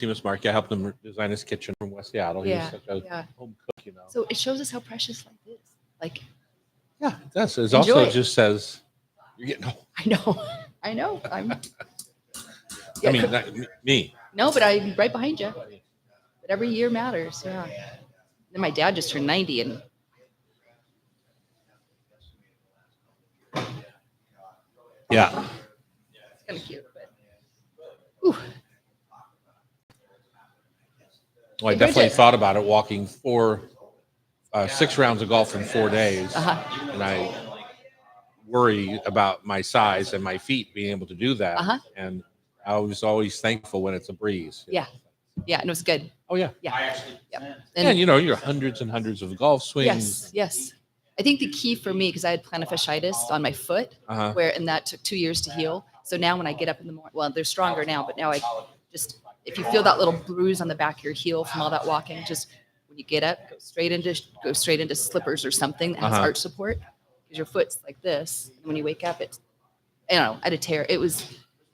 Seamus Mark. I helped him design his kitchen from West Seattle. He was Yeah, such a yeah. home cook. So it shows us how precious life is. Like, Yeah, it does. It Enjoy. also just says you're getting old. I know, I know. I'm. I mean, not me. No, but I'm right behind you. But every year matters. Yeah. Then my dad just turned 90, and Yeah. it's kind of cute. But, ooh, Well, I Hey, definitely Bridget. thought about it walking 6 rounds of golf in 4 days. uh-huh, And I worry about my size and my feet being able to do that. Uh-huh. And I was always thankful when it's a breeze. yeah, yeah, and it was good. Oh, yeah. Yeah, yeah. And, you're hundreds and hundreds of golf swings. Yes, yes. I think the key for me, because I had plantar fasciitis on my foot, Uh-huh. and that took 2 years to heal. So now when I get up in the morning, well, they're stronger now, but now I just, if you feel that little bruise on the back of your heel from all that walking, just when you get up, go straight into slippers or something that has Uh-huh. arch support, because your foot's like this. And when you wake up, it's, I don't know, I had a tear.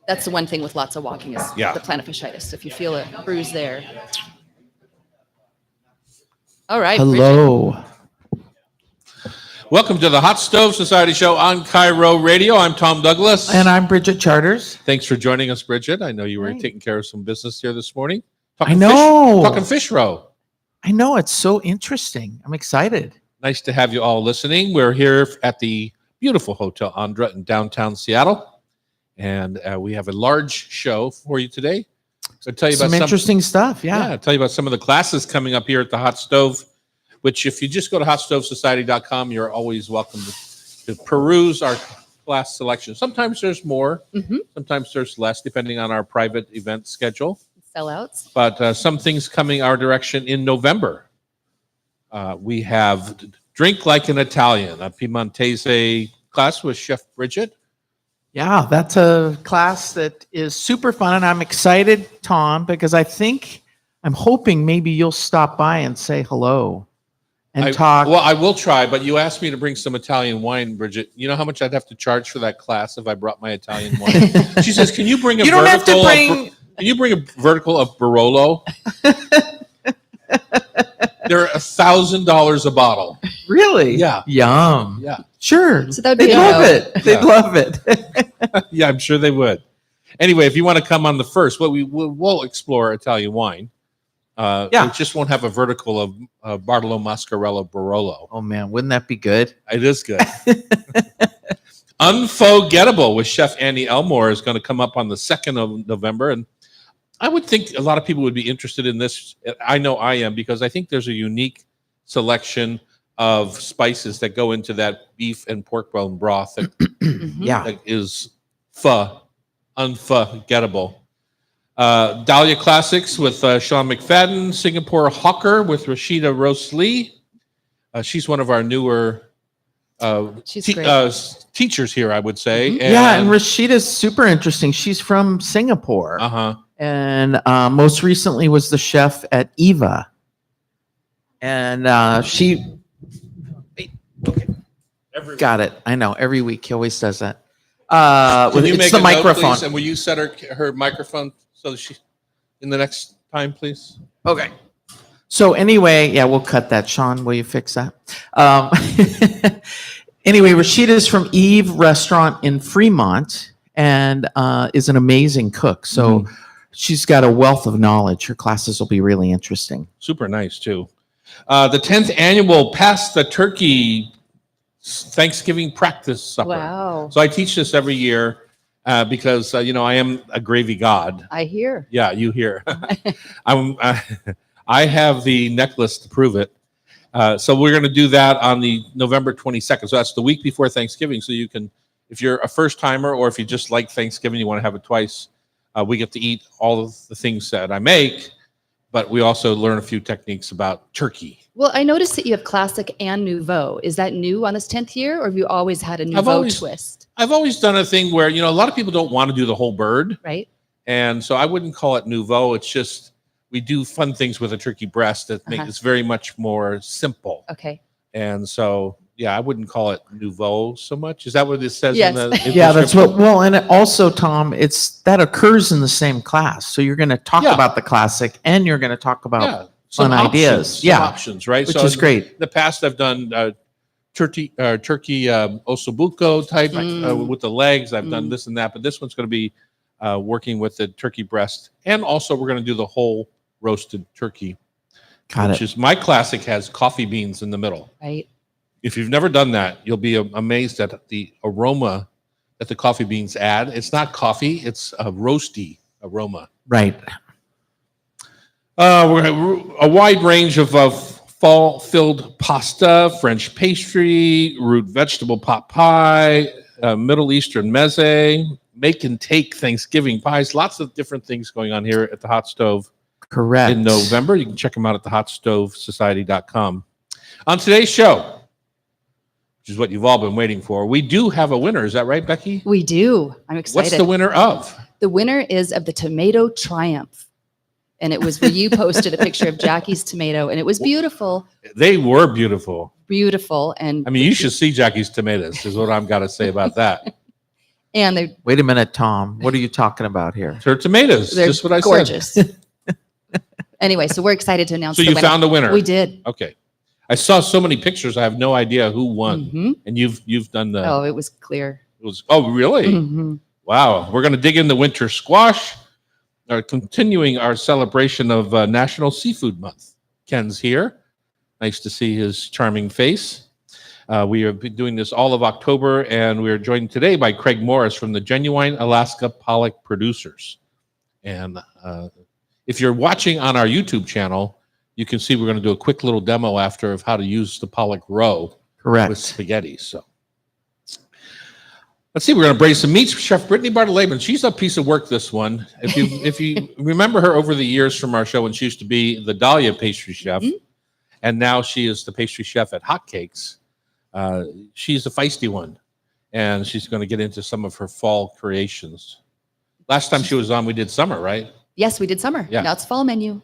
That's the one thing with lots of walking is Yeah. the plantar fasciitis. So if you feel a bruise there. All right. Bridget. Hello. Welcome to the Hot Stove Society Show on Cairo Radio. I'm Tom Douglas. And I'm Bridget Charters. Thanks for joining us, Bridget. I know you were Hey. taking care of some business here this morning. I know. Talking fish row. I know. It's so interesting. I'm excited. Nice to have you all listening. We're here at the beautiful Hotel Andra in downtown Seattle, and we have a large show for you today. I'll tell you Some about interesting stuff. Yeah, Yeah. I'll tell you about some of the classes coming up here at the Hot Stove, which if you just go to hotstovesociety.com, you're always welcome to peruse our class selection. Sometimes there's more, Mhm. sometimes there's less, depending on our private event schedule. Sellouts. But some things coming our direction in November. We have Drink Like an Italian, a Piemontese class with Chef Bridget. Yeah. That's a class that is super fun. And I'm excited, Tom, because I'm hoping maybe you'll stop by and say hello and talk. Well, I will try, but you asked me to bring some Italian wine, Bridget. You know how much I'd have to charge for that class if I brought my Italian wine? She says, "Can you bring a You don't have to vertical? bring. Can you bring a vertical of Barolo? They're $1,000 a bottle. Really? Yeah. Yum. Yeah, Sure. So that'd be They'd a love no. it. They'd Yeah. love it. yeah, I'm sure they would. Anyway, if you want to come on the first, we'll explore Italian wine. Yeah. It just won't have a vertical of Bartolo Mascarello Barolo. Oh, man. Wouldn't that be good? It is good. Unforgettable with Chef Annie Elmore is going to come up on the 2nd of November. And I would think a lot of people would be interested in this. I know I am, because I think there's a unique selection of spices that go into that beef and pork bone broth that, Mhm. Yeah. that is unforgettable. Dahlia Classics with Sean McFadden, Singapore Hawker with Rashida Rose Lee. She's one of our newer She's great. teachers here, I would say. Mhm. Yeah, and Rashida's super interesting. She's from Singapore, Uh-huh. and most recently was the chef at Eva. And she got it. I know. Every week he always does that. Can you It's make the a note, microphone. please? And will you set her microphone so that she in the next time, please? Okay. So anyway, yeah, we'll cut that. Sean, will you fix that? Anyway, Rashida's from Eve Restaurant in Fremont and is an amazing cook. So she's got a wealth of knowledge. Her classes will be really interesting. Super nice too. The 10th annual Pass the Turkey Thanksgiving practice supper. Wow. So I teach this every year because I am a gravy god. I hear. Yeah, you hear. I have the necklace to prove it. So we're going to do that on the November 22nd. So that's the week before Thanksgiving. So you can, if you're a first timer or if you just like Thanksgiving, you want to have it twice, we get to eat all of the things that I make, but we also learn a few techniques about turkey. Well, I noticed that you have classic and nouveau. Is that new on this 10th year, or have you always had a nouveau twist? I've always done a thing where, a lot of people don't want to do the whole bird. Right. And so I wouldn't call it nouveau. It's just, we do fun things with a turkey breast that make Uh-huh. it's very much more simple. Okay. And so I wouldn't call it nouveau so much. Is that what it says? Yes. In the Yeah, that's what. description? Well, and it also, Tom, it's that occurs in the same class. So you're going to talk Yeah. about the classic, and you're going to talk about Yeah, some fun options, ideas. some Yeah. options, right? which So is great. in the past, I've done turkey ossobuco type with the legs. I've done this and that, but this one's going to be working with the turkey breast, and also we're going to do the whole roasted turkey, Got which it. is my classic has coffee beans in the middle. Right. If you've never done that, you'll be amazed at the aroma that the coffee beans add. It's not coffee; it's a roasty aroma. Right. We're a wide range of fall-filled pasta, French pastry, root vegetable pot pie, Middle Eastern meze, make and take Thanksgiving pies. Lots of different things going on here at the Hot Stove Correct. in November. You can check them out at thehotstovesociety.com. On today's show, which is what you've all been waiting for, we do have a winner. Is that right, Becky? We do. I'm excited. What's the winner of? The winner is of the Tomato Triumph. And it was where you posted a picture of Jackie's tomato, and it was beautiful, They were beautiful. beautiful. And I mean, you should see Jackie's tomatoes, is what I've got to say about that. and they're Wait a minute, Tom. What are you talking about here? Her tomatoes, they're just what I said. gorgeous. Anyway, so we're excited to announce So the you winner. found a winner. We did. Okay. I saw so many pictures. I have no idea who won. Mhm. And you've done the. Oh, it was clear. It was. Oh, really? Mhm. Wow. We're going to dig into winter squash. Continuing our celebration of National Seafood Month. Ken's here. Nice to see his charming face. We have been doing this all of October, and we are joined today by Craig Morris from the Genuine Alaska Pollock Producers. And if you're watching on our YouTube channel, you can see we're going to do a quick little demo after of how to use the pollock roe Correct. with spaghetti. So let's see. We're going to braise some meats. Chef Brittany Bartolabin, she's a piece of work. This one, if you remember her over the years from our show, when she used to be the Dahlia pastry chef, and now she is the pastry chef at Hotcakes. She's a feisty one, and she's going to get into some of her fall creations. Last time she was on, we did summer, right? Yes, we did summer. Yeah. Now it's fall menu.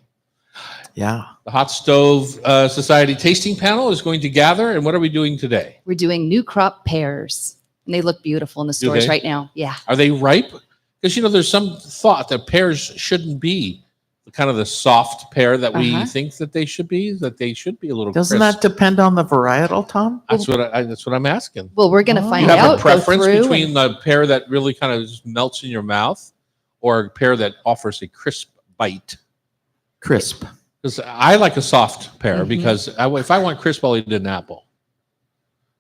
Yeah. The Hot Stove Society tasting panel is going to gather, and what are we doing today? We're doing new crop pears, and they look beautiful in the Do stores they? right now. Yeah. Are they ripe? Because there's some thought that pears shouldn't be kind of the soft pear that we think that they should be. That they should be a little. Doesn't crisp. that depend on the varietal, Tom? That's what I'm asking. Well, we're going to Oh. find You have out. a preference go through between the pear that really kind of just melts in your mouth, or a pear that offers a crisp bite? Crisp. Because I like a soft pear Mhm. because if I want crisp, I'll eat an apple.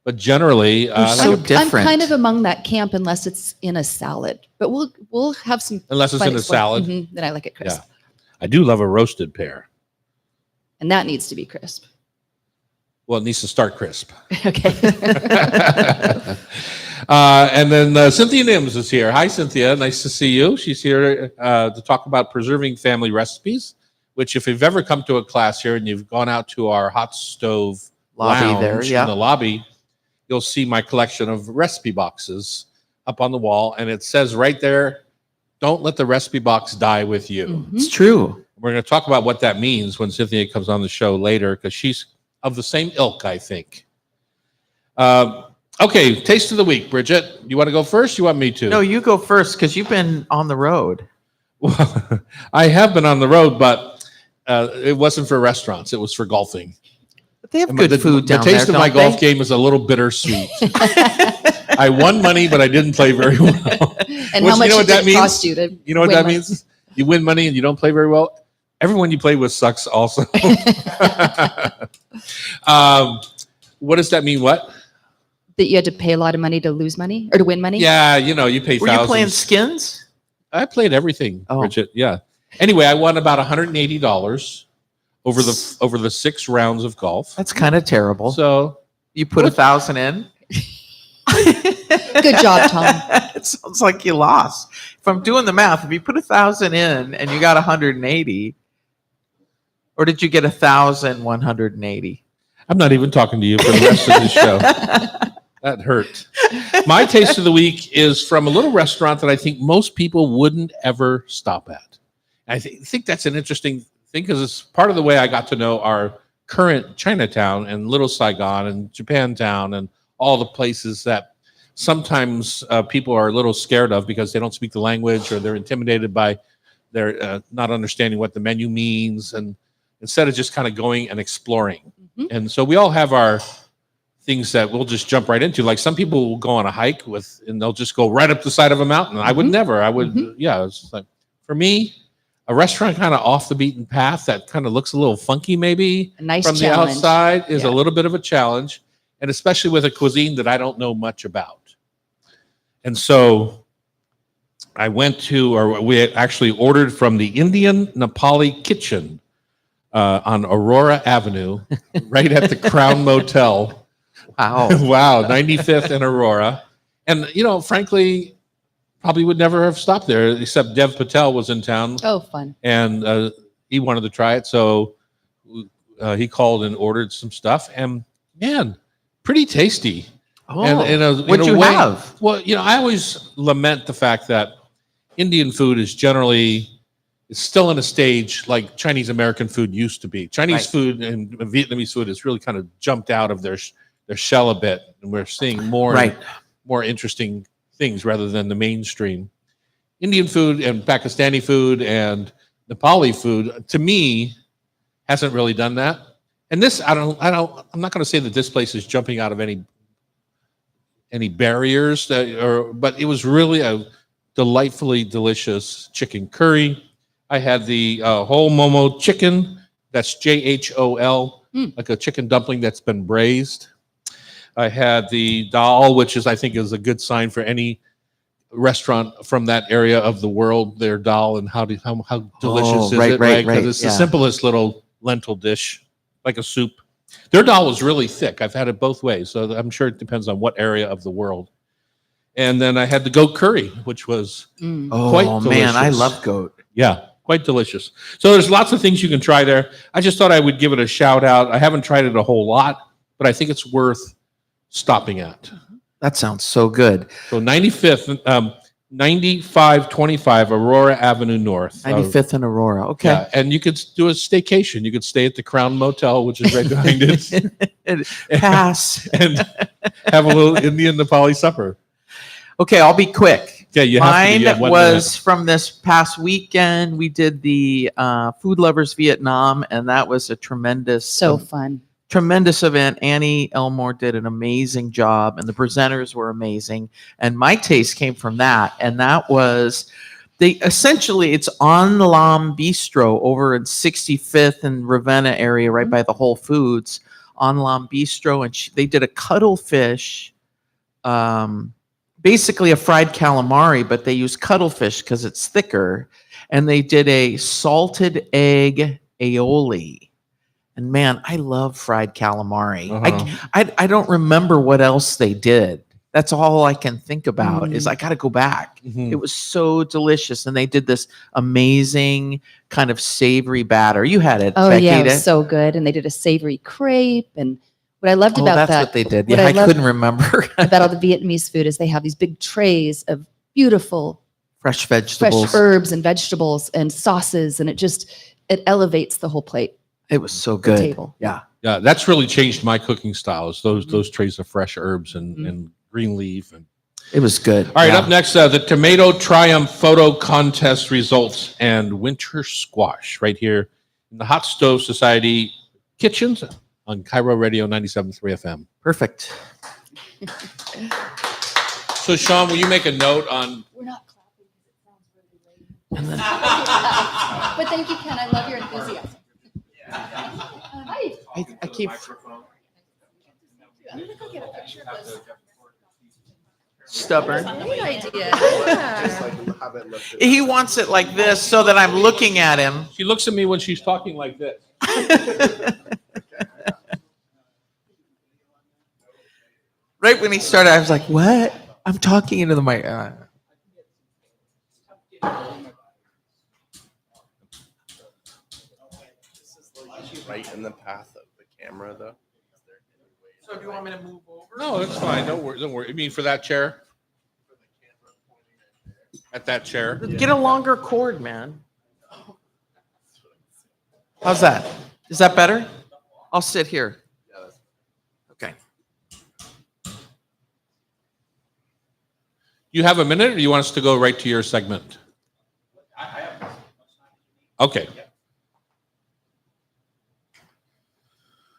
But generally, They're I so like I'm different. kind of among that camp unless it's in a salad. But we'll have some. unless it's fun in a explain- salad. Mhm, then I like it crisp, I do love a roasted pear. and that needs to be crisp. Well, it needs to start crisp. Okay. And then Cynthia Nims is here. Hi, Cynthia. Nice to see you. She's here to talk about preserving family recipes, which if you've ever come to a class here and you've gone out to our hot stove Lobby lounge there, yeah. in the lobby, you'll see my collection of recipe boxes up on the wall. And it says right there, don't let the recipe box die with you. Mhm. It's true. We're going to talk about what that means when Cynthia comes on the show later, because she's of the same ilk, I think. Okay, taste of the week, Bridget. You want to go first? You want me to? No, you go first because you've been on the road. Well, I have been on the road, but it wasn't for restaurants. It was for golfing. But they have And good the, food down The taste there, of my don't they? golf game is a little bittersweet. I won money, but I didn't play very well. And Which, how much you know what it that did means? cost you to You know what win that money? means? You win money and you don't play very well. Everyone you play with sucks also. What does that mean? What? That you had to pay a lot of money to lose money or to win money? Yeah, you pay Were thousands. you playing skins? I played everything, Oh. Bridget. Yeah. Anyway, I won about $180 over the 6 rounds of golf. That's kind of terrible. So You put 1,000 in. Good job, Tom. It sounds like you lost. If I'm doing the math, if you put 1,000 in and you got 180, or did you get 1,180? I'm not even talking to you for the rest of the show. That hurt. My taste of the week is from a little restaurant that I think most people wouldn't ever stop at. I think that's an interesting thing because it's part of the way I got to know our current Chinatown and Little Saigon and Japantown and all the places that sometimes people are a little scared of because they don't speak the language or they're intimidated by their not understanding what the menu means, and instead of just kind of going and exploring. And so we all have our things that we'll just jump right into. Like some people will go on a hike and they'll just go right up the side of a mountain. I would never. I would, yeah. It's just like, for me, a restaurant kind of off the beaten path that kind of looks a little funky, maybe A nice from challenge. the outside, is Yeah. a little bit of a challenge, and especially with a cuisine that I don't know much about. And so I went to, or we had actually ordered from the Indian Nepali Kitchen on Aurora Avenue, right at the Crown Motel. Wow. Wow, 95th and Aurora. And, frankly, probably would never have stopped there, except Dev Patel was in town Oh, fun. and he wanted to try it. So he called and ordered some stuff. And, man, pretty tasty. Oh, And what'd you have? Well, I always lament the fact that Indian food is generally still in a stage like Chinese American food used to be. Chinese Right. food and Vietnamese food has really kind of jumped out of their shell a bit, and we're seeing more Right. more interesting things rather than the mainstream. Indian food and Pakistani food and Nepali food, to me, hasn't really done that. And this, I'm not going to say that this place is jumping out of any barriers but it was really a delightfully delicious chicken curry. I had the whole momo chicken. That's JHOL, like a chicken dumpling that's been braised. I had the dal, which I think is a good sign for any restaurant from that area of the world. Their dal and how delicious is right, it? right, Because right, it's the yeah. simplest little lentil dish, like a soup. Their dal was really thick. I've had it both ways, so I'm sure it depends on what area of the world. And then I had the goat curry, which was quite Oh, man, I delicious. love goat. Yeah, quite delicious. So there's lots of things you can try there. I just thought I would give it a shout out. I haven't tried it a whole lot, but I think it's worth stopping at. That sounds so good. So 9525 Aurora Avenue North. 95th and Aurora. Okay. Yeah, and you could do a staycation. You could stay at the Crown Motel, which is right behind it, Pass. and have a little Indian Nepali supper. Okay, I'll be quick. Yeah, you have to Mine be at 1 was from this past weekend. We did the Food Lovers Vietnam, and that was a tremendous, So fun. tremendous event. Annie Elmore did an amazing job, and the presenters were amazing. And my taste came from that, and that was it's on Lam Bistro over in 65th and Ravenna area, right by the Whole Foods. On Lam Bistro, and they did a cuttlefish. Basically a fried calamari, but they use cuttlefish because it's thicker. And they did a salted egg aioli. And man, I love fried calamari. I don't remember what else they did. That's all I can think about is I got to go back. It was so delicious. And they did this amazing kind of savory batter. You had it, Oh, Becky. yeah, it was so good. And they did a savory crepe. And what I loved about that's that, what they did. what Yeah, I I love- couldn't remember. about all the Vietnamese food is they have these big trays of beautiful Fresh vegetables. fresh herbs and vegetables and sauces. And it elevates the whole plate. It was so The good. table. Yeah. Yeah, that's really changed my cooking styles. Those trays of fresh herbs and green leaf. And It was good. all right, Yeah. up next, the Tomato Triumph Photo Contest results and winter squash right here in the Hot Stove Society kitchens on Cairo Radio 97.3 FM. Perfect. So, Sean, will you make a note on? We're not clapping because it sounds really late. But thank you, Ken. I love your enthusiasm. Hi. I keep I'm gonna go get a picture of this. stubborn. Great idea. Yeah. He wants it like this so that I'm looking at him. She looks at me when she's talking like this. Right when he started, I was like, "What? I'm talking into the mic." Right in the path of the camera, though. So, do you want me to move over? No, that's fine. Don't worry. Don't worry. You mean for that chair? At that chair? Get a longer cord, man. How's that? Is that better? I'll sit here. Okay. You have a minute, or you want us to go right to your segment? Okay.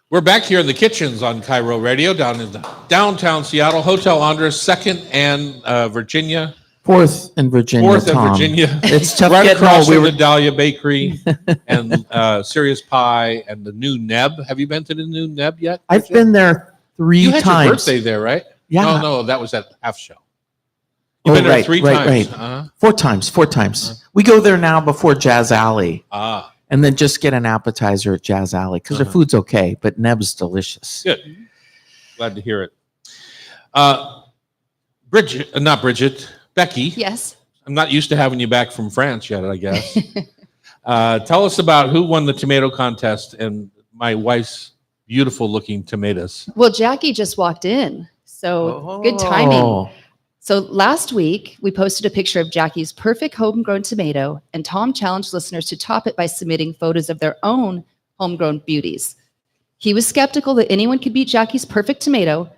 We're back here in the kitchens on Cairo Radio down in downtown Seattle, Hotel Andres, 2nd and Virginia. 4th in Virginia, 4th and Tom. Virginia. It's tough Right getting across old. from the Dahlia Bakery and Sirius Pie and the new Neb. Have you been to the new Neb yet? I've Bridget? been there 3 You had times. your birthday there, right? Yeah. No, that was at half show. You've Oh, been there right, 3 right, times. right. Uh-huh. 4 times. 4 times. We go there now before Jazz Alley, Ah, and then just get an appetizer at Jazz Alley because their food's okay, but Neb's delicious. good. Glad to hear it. Bridget, not Bridget, Becky. Yes. I'm not used to having you back from France yet, I guess. Tell us about who won the tomato contest and my wife's beautiful looking tomatoes. Well, Jackie just walked in. So good timing. Oh. So last week, we posted a picture of Jackie's perfect homegrown tomato, and Tom challenged listeners to top it by submitting photos of their own homegrown beauties. He was skeptical that anyone could beat Jackie's perfect tomato,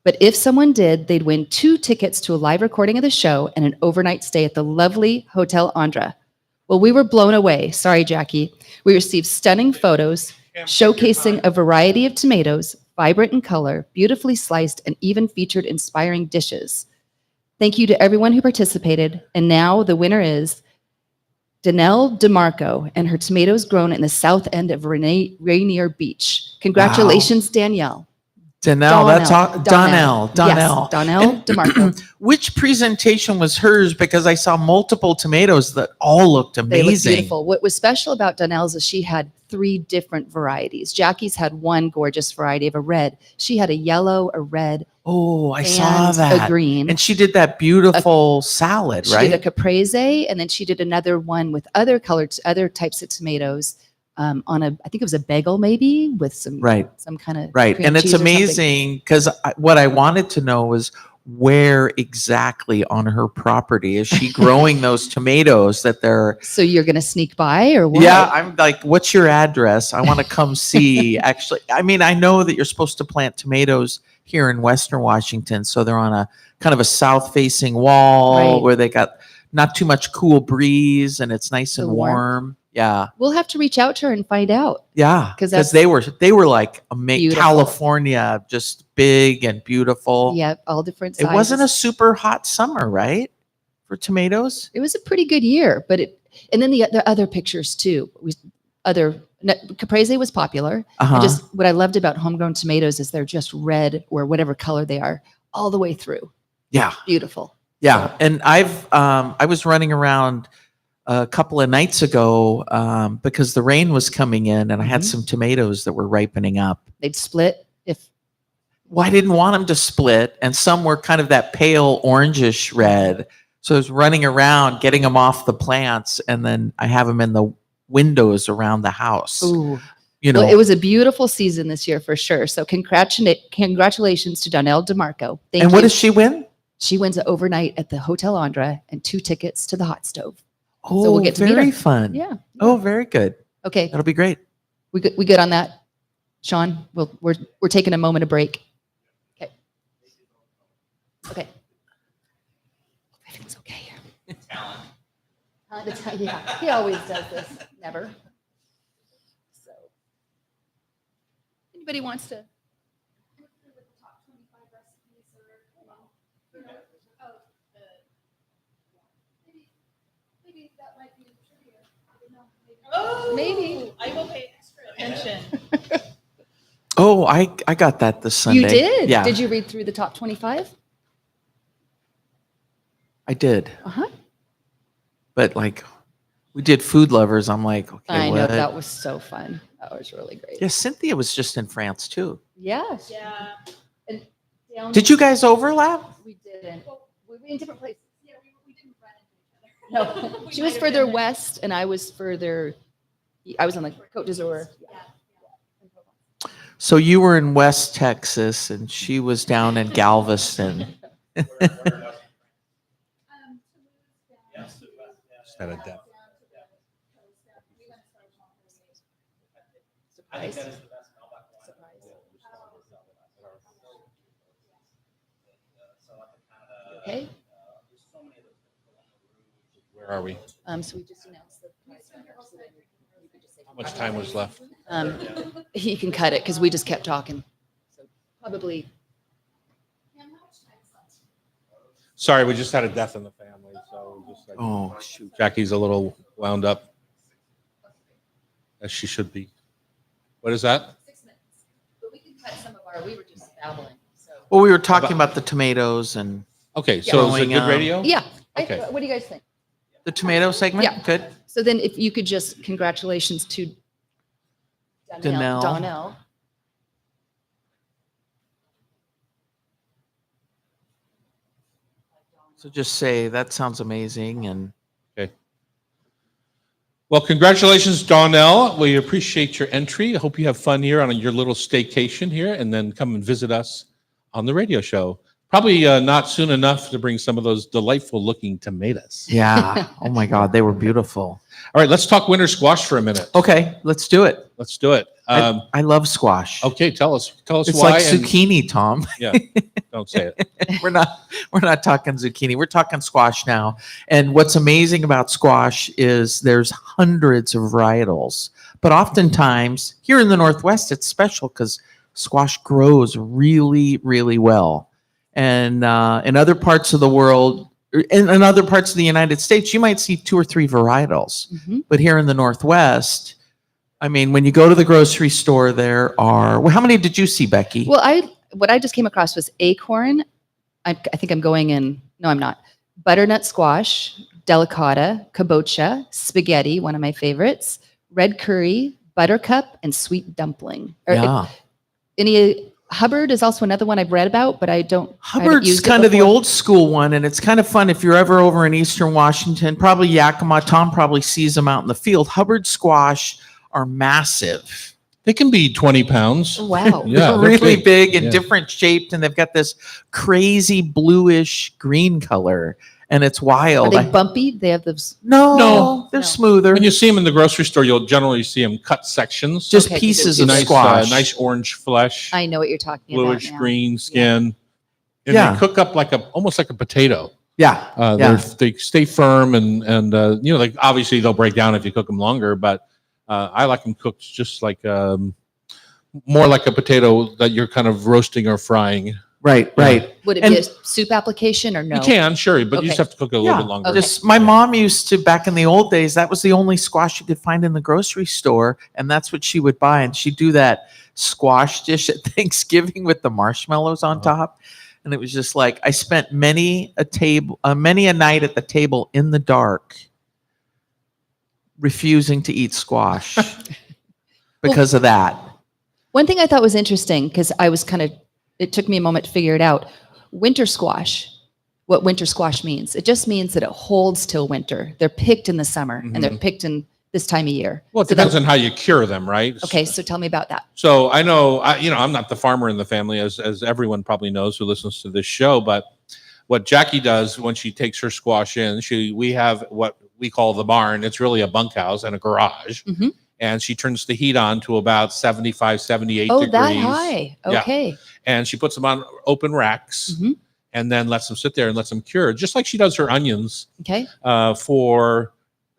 but if someone did, they'd win 2 tickets to a live recording of the show and an overnight stay at the lovely Hotel Andra. Well, we were blown away. Sorry, Jackie. We received stunning photos showcasing a variety of tomatoes, vibrant in color, beautifully sliced, and even featured inspiring dishes. Thank you to everyone who participated. And now the winner is Danelle DeMarco and her tomatoes grown in the south end of Rainier Beach. Congratulations, Danielle. Donnell, that's all. Donnell. Yes, Donnell DeMarco. Which presentation was hers? Because I saw multiple tomatoes that all looked They look amazing. beautiful. What was special about Donnell's is she had 3 different varieties. Jackie's had one gorgeous variety of a red. She had a yellow, a red, Oh, I and saw that. a green. And she did that beautiful salad, She right? did a caprese, and then she did another one with other types of tomatoes on I think it was a bagel maybe with some Right. some kind of Right. cream And it's cheese or something. amazing because what I wanted to know was where exactly on her property is she growing those tomatoes that they're. So you're gonna sneak by or what? Yeah, I'm like, what's your address? I want to come see. Actually, I mean, I know that you're supposed to plant tomatoes here in Western Washington, so they're on a kind of a south-facing wall Right. where they got not too much cool breeze and it's nice The and warmth. warm. Yeah, We'll have to reach out to her and find out. yeah, 'Cause because that's they were like beautiful. California, just big and beautiful. Yep, all different It sizes. wasn't a super hot summer, right, for tomatoes? It was a pretty good year, but and then the other pictures too. Caprese was popular. Uh-huh. And just what I loved about homegrown tomatoes is they're just red or whatever color they are all the way through. Yeah. Beautiful. Yeah, and I was running around a couple of nights ago because the rain was coming in, and I had Mhm. some tomatoes that were ripening up. They'd split if Well, I didn't want them to split, and some were kind of that pale orangish red. So I was running around getting them off the plants, and then I have them in the windows around the house. ooh. You know, Well, it was a beautiful season this year for sure. So congratulations to Donnell DeMarco. Thank and you. what does she win? She wins an overnight at the Hotel Andra and 2 tickets to the hot stove. Oh, we'll get to meet very her. fun. Yeah. Oh, very good. Okay. That'll be great. We good on that, Sean? We're taking a moment of break. Okay. Okay. Everything's okay here. Yeah, he always does this. Never. So, anybody wants to? Maybe. I will pay extra attention. Oh, I got that this Sunday. You did? Yeah, Did you read through the top 25? I did. Uh-huh. But like, we did Food Lovers. I'm like, okay, I know what? that was so fun. That was really great. Yeah, Cynthia was just in France too. Yes. Yeah. And down Did you guys overlap? We didn't. We were in different places. Yeah, we didn't run into each other. No, We she might was have further been, like- west, and I was further. I was on the Côte d'Azur. So you were in West Texas, and she was down in Galveston. Just had a depth. Okay. Where are we? So we just announced the prize winner. So then you could just say How much time was left? he can cut it because we just kept talking. So probably. Sorry, we just had a death in the family, so we're just like, Oh, shoot. Jackie's a little wound up, as she should be. What is that? 6 minutes. But we can cut some of our. We were just babbling. So. Well, we were talking about the tomatoes and Okay, so is it Going, good radio? Yeah. Okay. What do you guys think? the tomato segment. Yeah. Good. So then, if you could just congratulations to Donnell. Donnell. So just say that sounds amazing, and Well, congratulations, Donnell. We appreciate your entry. I hope you have fun here on your little staycation here, and then come and visit us on the radio show. Probably not soon enough to bring some of those delightful looking tomatoes. yeah. Oh my God, they were beautiful. All right, let's talk winter squash for a minute. Okay, let's do it. Let's do it. I love squash. Okay, tell us It's why. like and- zucchini, Tom. yeah, don't say it. we're not talking zucchini. We're talking squash now. And what's amazing about squash is there's hundreds of varietals. But oftentimes here in the Northwest, it's special because squash grows really, really well. And in other parts of the world, in other parts of the United States, you might see 2 or 3 varietals. Mhm. But here in the Northwest, I mean, when you go to the grocery store, there are, well, how many did you see, Becky? Well, what I just came across was acorn. I think I'm going in. No, I'm not. Butternut squash, delicata, kabocha, spaghetti, one of my favorites, red curry, buttercup, and sweet dumpling. Yeah. Hubbard is also another one I've read about, but I haven't Hubbard's used it kind of the before. old school one, and it's kind of fun if you're ever over in Eastern Washington, probably Yakima. Tom probably sees them out in the field. Hubbard squash are massive. They can be 20 pounds. Wow. Yeah, They're they're really big and Yeah. different shaped, and they've got this crazy bluish green color, and it's Are wild. they bumpy? They have those. No, they're No. smoother. When you see them in the grocery store, you'll generally see them cut sections. Just Okay, pieces of nice, squash. nice orange flesh, I know what you're talking bluish about. now. green skin. And Yeah. they cook up almost like a potato. Yeah. Yeah. They stay firm and like obviously they'll break down if you cook them longer, but I like them cooked just like more like a potato that you're kind of roasting or frying. Right. Right. Would it And- be a soup application or no? You can, sure, but you just Okay. have to cook it a little Yeah. bit longer. Okay. Just my mom used to back in the old days. That was the only squash you could find in the grocery store, and that's what she would buy. And she'd do that squash dish at Thanksgiving with the marshmallows on top, and it was just like I spent many a night at the table in the dark, refusing to eat squash because of that. One thing I thought was interesting because it took me a moment to figure it out. Winter squash, what winter squash means. It just means that it holds till winter. They're picked in the summer and they're picked in this time of year. Well, it So depends that- on how you cure them, right? Okay, so tell me about that. So I know, I'm not the farmer in the family, as everyone probably knows who listens to this show. But what Jackie does when she takes her squash in, we have what we call the barn. It's really a bunkhouse and a garage, Mhm. and she turns the heat on to about 75, 78 Oh, degrees. that high. Yeah. Okay. And she puts them on open racks, Mhm. and then lets them sit there and lets them cure, just like she does her onions Okay. for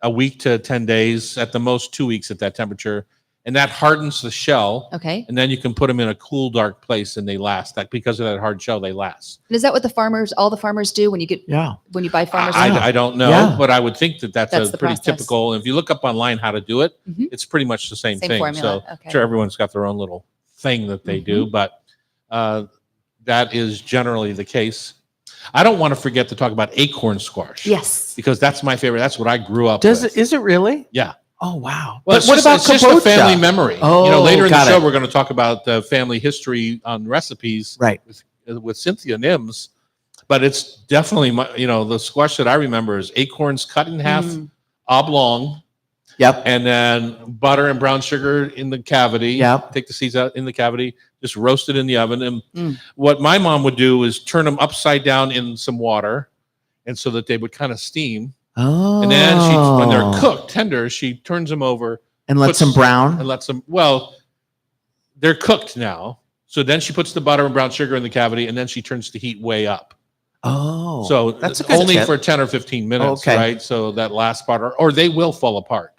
a week to 10 days, at the most 2 weeks at that temperature, and that hardens the shell. Okay. And then you can put them in a cool, dark place, and they last. That because of that hard shell, they last. And is that what all the farmers do when Yeah. you buy farmers? I don't know, Yeah. but I would think that that's That's a the pretty process. typical. If you look up online how to do it, Mhm. it's pretty much the same Same thing. formula. So Okay. sure, everyone's got their own little thing that they do, but that is generally the case. I don't want to forget to talk about acorn squash. Yes. because that's my favorite. That's what I grew up Does with. it? Is it really? Yeah. Oh wow. Well, But what about it's just a kabocha? family memory. Oh, Later in the got show, it. we're going to talk about the family history on recipes Right. with Cynthia Nims. But it's definitely the squash that I remember is acorns cut in half, Mm. oblong, Yep. and then butter and brown sugar in the cavity. Yep. Take the seeds out in the cavity, just roast it in the oven. And Mm. what my mom would do is turn them upside down in some water, and so that they would kind of steam. Oh. And then when they're cooked tender, she turns them over and lets them puts- brown. and lets them. Well, they're cooked now, so then she puts the butter and brown sugar in the cavity, and then she turns the heat way up Oh, So that's a good only tip. for 10 or 15 minutes, Okay. right? So that last part, or they will fall apart.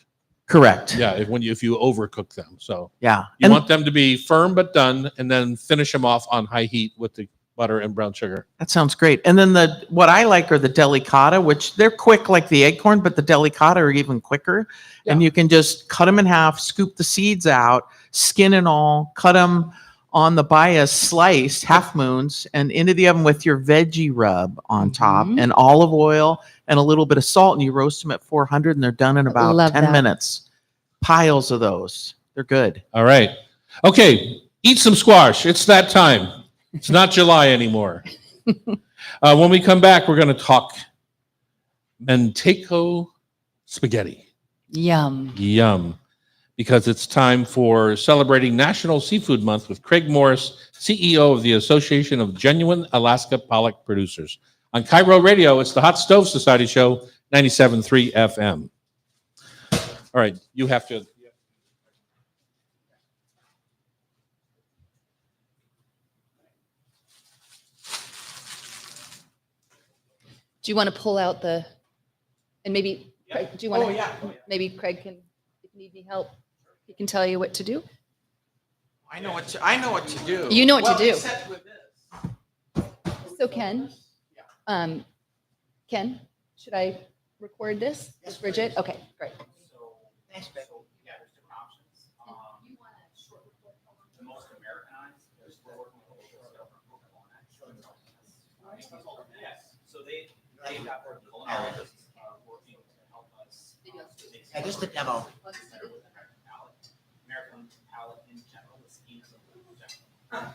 Correct. Yeah, if you overcook them. So Yeah. you And want them to be firm but done, and then finish them off on high heat with the butter and brown sugar. that sounds great. And then what I like are the delicata, which they're quick like the acorn, but the delicata are even quicker. And Yeah. you can just cut them in half, scoop the seeds out, skin and all, cut them on the bias, sliced half moons, and into the oven with your veggie rub on top Mhm. and olive oil and a little bit of salt. And you roast them at 400 and they're done in about Love 10 that. minutes. Piles of those. They're good. All right. Okay, eat some squash. It's that time. It's not July anymore. When we come back, we're going to talk Manteco spaghetti. Yum. Yum. Because it's time for celebrating National Seafood Month with Craig Morris, CEO of the Association of Genuine Alaska Pollock Producers. On Cairo Radio, it's the Hot Stove Society Show, 97.3 FM. All right, you have to. Do you want to pull out and maybe, Craig, do you want to, maybe Craig can, if you need any help, he can tell you what to do? I know what to do. You know what to do. except with this. So Ken, Ken, should I record this? Yes, Bridget? Okay, great. Thanks, babe. Yeah, there's different options. The most Americanized, there's we're working with Yes, so they got their culinary working to help us. Yeah, just the demo. Better with American palate in general, the schemes of the general.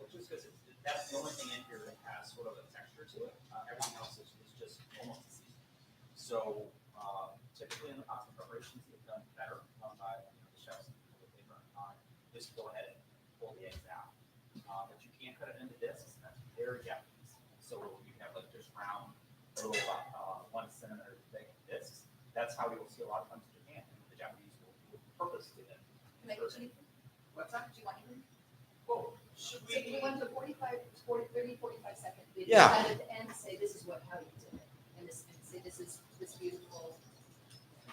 Just because that's the only thing in here that has sort of a texture to it. Everything else is just almost a season. So typically in the pasta preparations, they've done better by the chefs that they run on. Just go ahead and pull the eggs out. But you can't cut it into discs. That's very Japanese. So you have like just round, little 1 centimeter thick discs. That's how you will see a lot of times in Japan. The Japanese will purposely then. What's that? Do you want anything? Whoa, should So we went to 45 second video. Yeah. And at the end, say this is how you did it. And say this is this beautiful.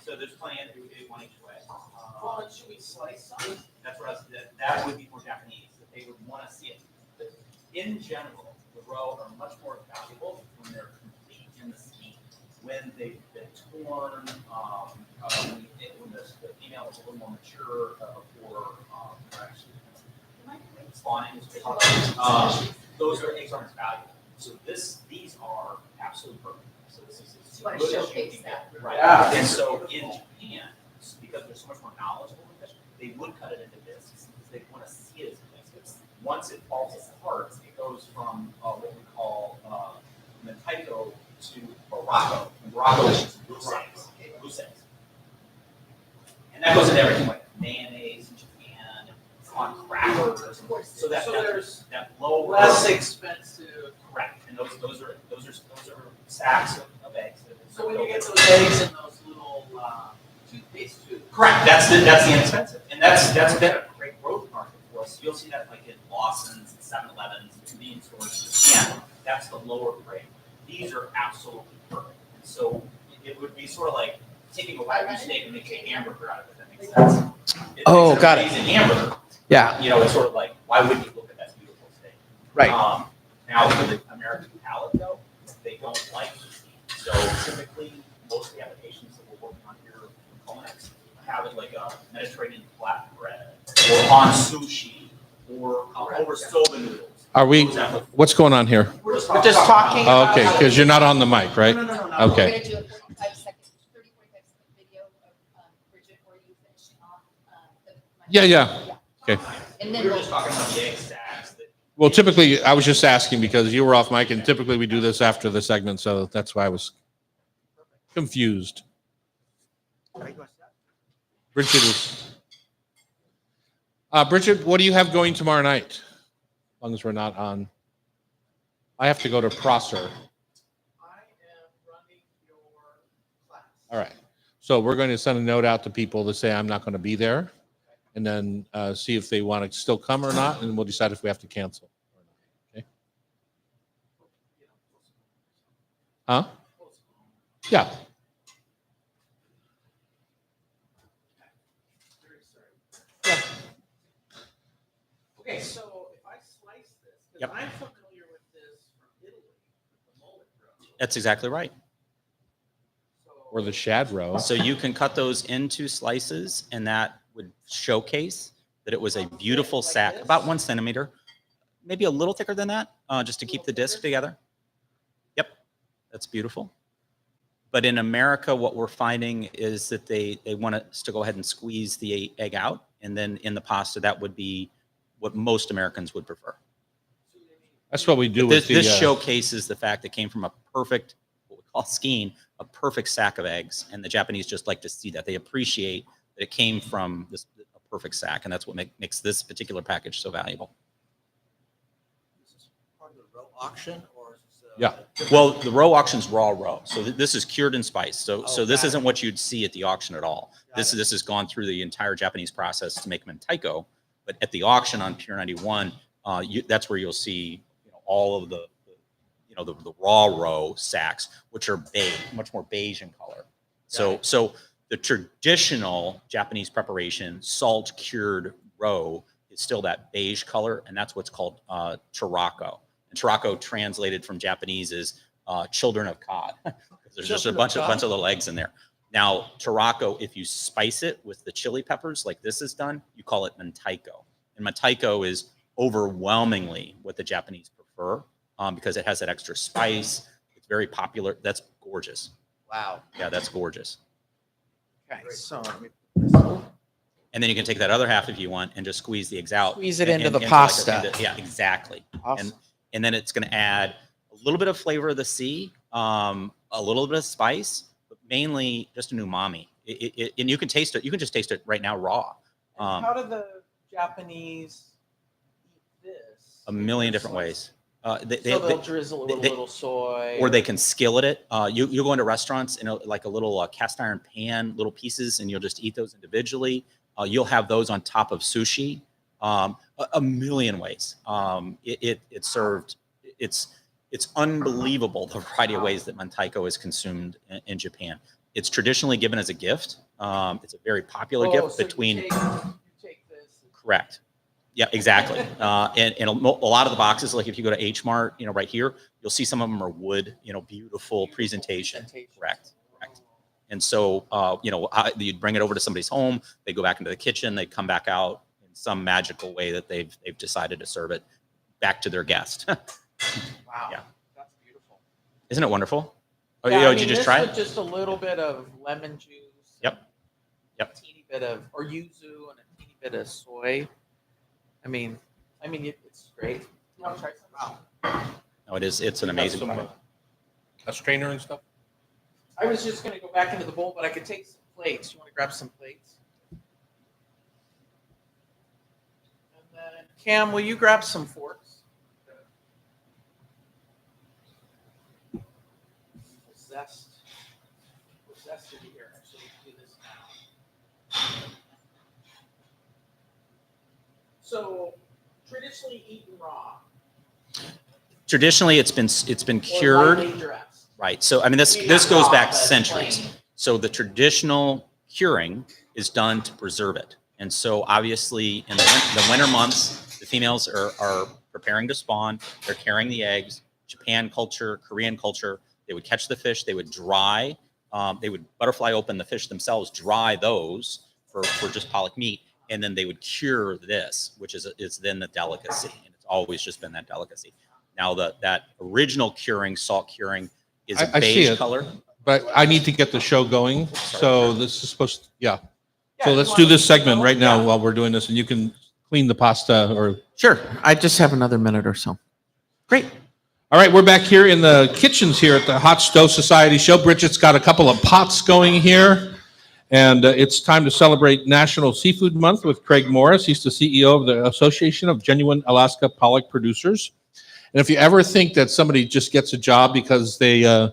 So there's plenty of one each way. Should we slice some? That's what I was, that would be more Japanese, that they would want to see it. But in general, the roe are much more valuable when they're complete in the steam. When they've been torn, when the female is a little more mature, or actually spawning is those are eggs aren't as valuable. So these are absolutely perfect. So this is as Wanna good as you showcase can that. get. Right. Yeah. And so in Japan, because they're so much more knowledgeable with fish, they would cut it into discs because they want to see it as discs. Once it falls apart, it goes from what we call Manteco to Baracco. And Baracco is just loose eggs. Loose eggs. And that goes into everything like mayonnaise in Japan, on crackers. So there's that low Less expensive. correct. And those are stacks of eggs. So when you get those eggs in those little toothpaste tubes. Correct. That's the inexpensive, and that's been a great growth market for us. You'll see that like in Lawson's, 7-Elevens, convenience stores. Yeah, that's the lower grade. These are absolutely perfect. And so it would be sort of like taking a wagyu steak and making a hamburger out of it. That makes sense. Oh, Makes got an it. amazing hamburger. Yeah. It's sort of like, why wouldn't you look at that beautiful steak? Right. Now for the American palate though, they don't like the steam. So typically, most of the applications that we're working on here in culinary have it like a Mediterranean flatbread, or on sushi, or over soba noodles. Are we? For example. What's going on here? We're just We're just talking Oh, about. okay, because you're not on the mic, right? No. We're Okay. going to do a 45 second, 30, 45 second video of Bridget or you finishing off. Yeah. Okay. And We then were we'll, just talking about the egg stacks that. Well, typically, I was just asking because you were off mic, and typically we do this after the segment, so that's why I was confused. Bridget is. Bridget, what do you have going tomorrow night? As long as we're not on. I have to go to Prosser. I am running your class. All right. So we're going to send a note out to people to say I'm not going to be there, and then see if they want to still come or not, and we'll decide if we have to cancel. Okay. Huh? Yeah. Okay, so if I slice this, Yep. I'm familiar with this from Italy, the mullet row. That's exactly right. Or the shad row. So you can cut those into slices, and that would showcase that it was a beautiful sack, about 1 centimeter, maybe a little thicker than that, just to keep the disc together. Yep, that's beautiful. But in America, what we're finding is that they want us to go ahead and squeeze the egg out, and then in the pasta, that would be what most Americans would prefer. That's what we do This, with the. this showcases the fact that it came from a perfect, what we call skein, a perfect sack of eggs. And the Japanese just like to see that. They appreciate that it came from this a perfect sack. And that's what makes this particular package so valuable. Is this part of the row auction or is this? Yeah. Well, the row auction's raw row. So this is cured and spiced. So this got isn't what you'd see at the auction at all. Got This it. has gone through the entire Japanese process to make mentaiko. But at the auction on Pier 91, that's where you'll see all of the raw row sacks, which are beige, much more beige in color. So the traditional Japanese preparation, salt cured row, is still that beige color, and that's what's called tarako. And tarako translated from Japanese is children of cod. There's just a bunch of little eggs in there. Now, tarako, if you spice it with the chili peppers like this is done, you call it mentaiko. And mentaiko is overwhelmingly what the Japanese prefer because it has that extra spice. It's very popular. That's gorgeous. Wow. Yeah, that's gorgeous. Okay, so And then you can take that other half if you want and just squeeze the eggs out. Squeeze it into the like pasta. yeah, exactly. awesome. And then it's going to add a little bit of flavor of the sea, a little bit of spice, but mainly just an umami. And you can taste it. You can just taste it right now raw. How do the Japanese eat this? A million different ways. So they'll drizzle it with a little soy. Or they can skillet it. You go into restaurants in like a little cast iron pan, little pieces, and you'll just eat those individually. You'll have those on top of sushi. A million ways. It's served. It's unbelievable the variety of ways that mentaiko is consumed in Japan. It's traditionally given as a gift. It's a very popular gift between. You take this. Correct. Yeah, exactly. And a lot of the boxes, like if you go to H Mart, right here, you'll see some of them are wood, beautiful presentation. Correct. And so, you'd bring it over to somebody's home. They go back into the kitchen. They come back out in some magical way that they've decided to serve it back to their guest. Wow. Yeah. That's beautiful. Isn't it wonderful? Oh, Yeah, did you just try it? Just a little bit of lemon juice. Yep. A teeny bit of yuzu and a teeny bit of soy. I mean, it's great. You want to try some? Wow. No, it is. It's an amazing Some, product. a strainer and stuff. I was just going to go back into the bowl, but I could take some plates. You want to grab some plates? And then, Cam, will you grab some forks? Zest in here. So we can do this now. So, traditionally eaten raw. Traditionally, it's been or cured. lightly dressed. Right. So, I mean, this goes back centuries. So the traditional curing is done to preserve it. And so obviously in the winter months, the females are preparing to spawn. They're carrying the eggs. Japan culture, Korean culture, they would catch the fish. They would dry. They would butterfly open the fish themselves, dry those for just pollock meat. And then they would cure this, which is then the delicacy. And it's always just been that delicacy. Now that original curing, salt curing, is a I see beige it. color. But I need to get the show going. So this is supposed to, yeah. So Yeah, let's you do wanna this segment go? right now Yeah. while we're doing this, and you can clean the pasta or. Sure. I just have another minute or so. Great. All right, we're back here in the kitchens here at the Hot Stove Society show. Bridget's got a couple of pots going here, and it's time to celebrate National Seafood Month with Craig Morris. He's the CEO of the Association of Genuine Alaska Pollock Producers. And if you ever think that somebody just gets a job because they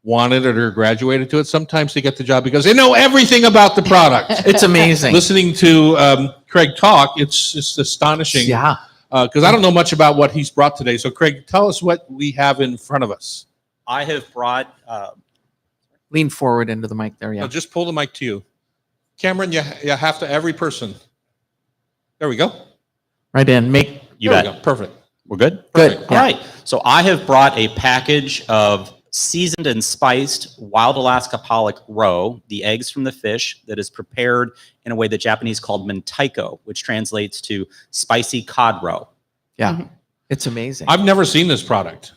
wanted it or graduated to it, sometimes they get the job because they know everything about the product. It's amazing. Listening to Craig talk, it's just astonishing. Yeah. Because I don't know much about what he's brought today. So, Craig, tell us what we have in front of us. I have brought, Lean forward into the mic there. No, Yeah. just pull the mic to you. Cameron, you have to every person. There we go. Right in. Make you There bet. we go. Perfect. We're good? good. Perfect. All right. So I have brought a package of seasoned and spiced wild Alaska pollock roe, the eggs from the fish that is prepared in a way the Japanese called mentaiko, which translates to spicy cod roe. Yeah. Mhm. It's amazing. I've never seen this product.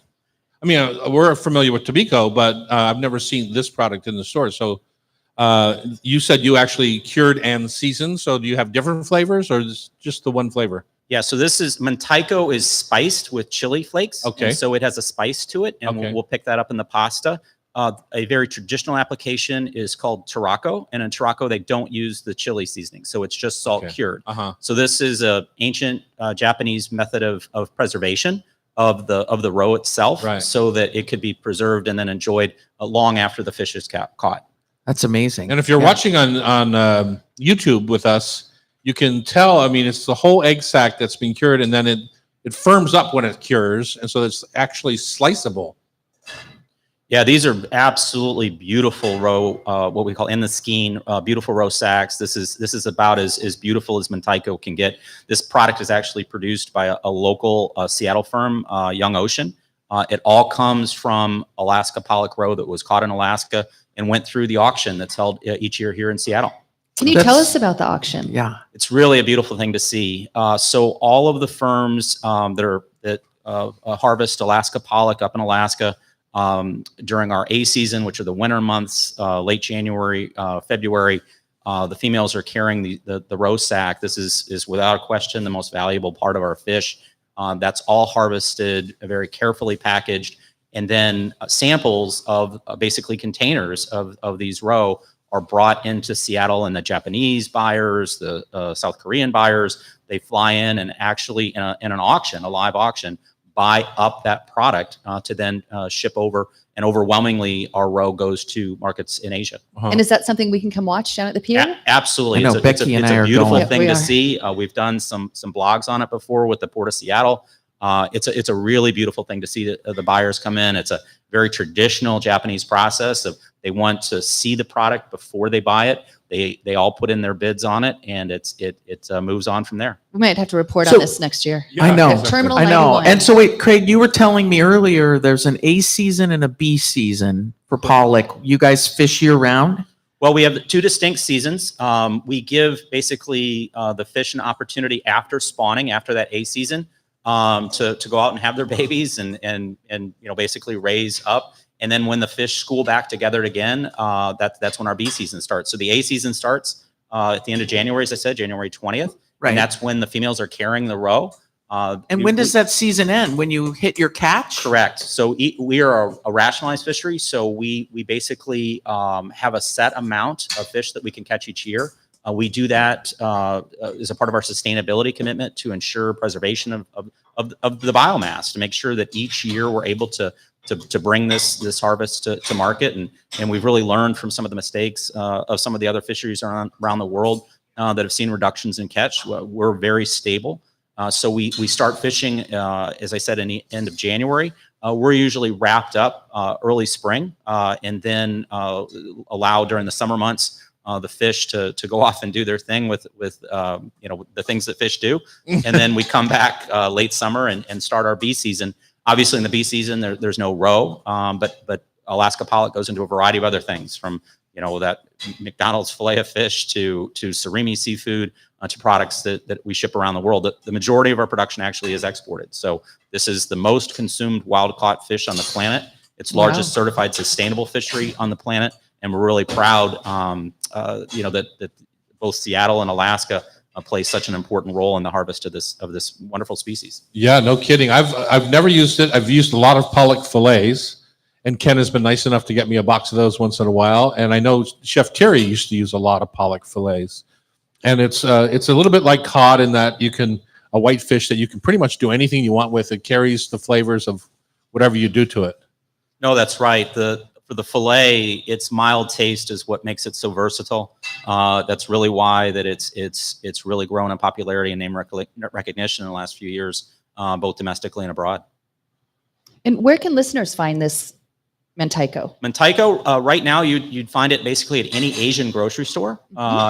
I mean, we're familiar with Tobacco, but I've never seen this product in the store. So you said you actually cured and seasoned. So do you have different flavors or is just the one flavor? Yeah, so this is mentaiko is spiced with chili flakes. Okay. And so it has a spice to it, and Okay. we'll pick that up in the pasta. A very traditional application is called tarako, and in tarako they don't use the chili seasoning, so it's just salt Okay. cured. Uh-huh. So this is a ancient Japanese method of preservation of the roe itself, Right. so that it could be preserved and then enjoyed long after the fish is caught. That's amazing. And if you're Yeah. watching on YouTube with us, you can tell, I mean, it's the whole egg sac that's been cured and then it firms up when it cures. And so it's actually sliceable. Yeah, these are absolutely beautiful roe, what we call in the skein, beautiful roe sacks. This is about as beautiful as mentaiko can get. This product is actually produced by a local Seattle firm, Young Ocean. It all comes from Alaska pollock roe that was caught in Alaska and went through the auction that's held each year here in Seattle. Can you tell That's- us about the auction? Yeah. It's really a beautiful thing to see. So all of the firms that harvest Alaska pollock up in Alaska during our A season, which are the winter months, late January, February, the females are carrying the roe sack. This is without a question the most valuable part of our fish. That's all harvested, very carefully packaged, and then samples of basically containers of these roe are brought into Seattle, and the Japanese buyers, the South Korean buyers, they fly in and actually in an auction, a live auction, buy up that product to then ship over. And overwhelmingly, our roe goes to markets in Asia. Uh-huh. And is that something we can come watch down at the pier? Absolutely. I know, It's a Becky and I are beautiful going. Yeah, thing we to are. see. We've done some blogs on it before with the Port of Seattle. It's a really beautiful thing to see the buyers come in. It's a very traditional Japanese process of they want to see the product before they buy it. They all put in their bids on it, and it moves on from there. We might have to report So- on this next year. I know. exactly. Terminal I know. 91. And so wait, Craig, you were telling me earlier there's an A season and a B season for pollock. You guys fish year round? Well, we have two distinct seasons. We give basically the fish an opportunity after spawning, after that A season, to go out and have their babies and basically raise up. And then when the fish school back together again, that's when our B season starts. So the A season starts at the end of January, as I said, January 20th. Right. And that's when the females are carrying the roe. And when does that season end? When you hit your catch? Correct. So we are a rationalized fishery. So we basically have a set amount of fish that we can catch each year. We do that as a part of our sustainability commitment to ensure preservation of the biomass, to make sure that each year we're able to bring this harvest to market. And we've really learned from some of the mistakes of some of the other fisheries around the world that have seen reductions in catch. We're very stable. So we start fishing, as I said, in the end of January. We're usually wrapped up early spring, and then allow during the summer months the fish to go off and do their thing with the things that fish do. And then we come back late summer and start our B season. Obviously, in the B season, there's no roe, but Alaska pollock goes into a variety of other things, from that McDonald's fillet of fish to surimi seafood, to products that we ship around the world. The majority of our production actually is exported. So this is the most consumed wild caught fish on the planet. It's largest certified sustainable fishery on the planet, and we're really proud, that both Seattle and Alaska play such an important role in the harvest of this wonderful species. Yeah, no kidding. I've never used it. I've used a lot of pollock fillets, and Ken has been nice enough to get me a box of those once in a while. And I know Chef Terry used to use a lot of pollock fillets. And it's a little bit like cod in that a white fish that you can pretty much do anything you want with. It carries the flavors of whatever you do to it. No, that's right. For the fillet, its mild taste is what makes it so versatile. That's really why that it's really grown in popularity and name recognition in the last few years, both domestically and abroad. And where can listeners find this Manteico. Manteico, right now, you'd find it basically at any Asian grocery store.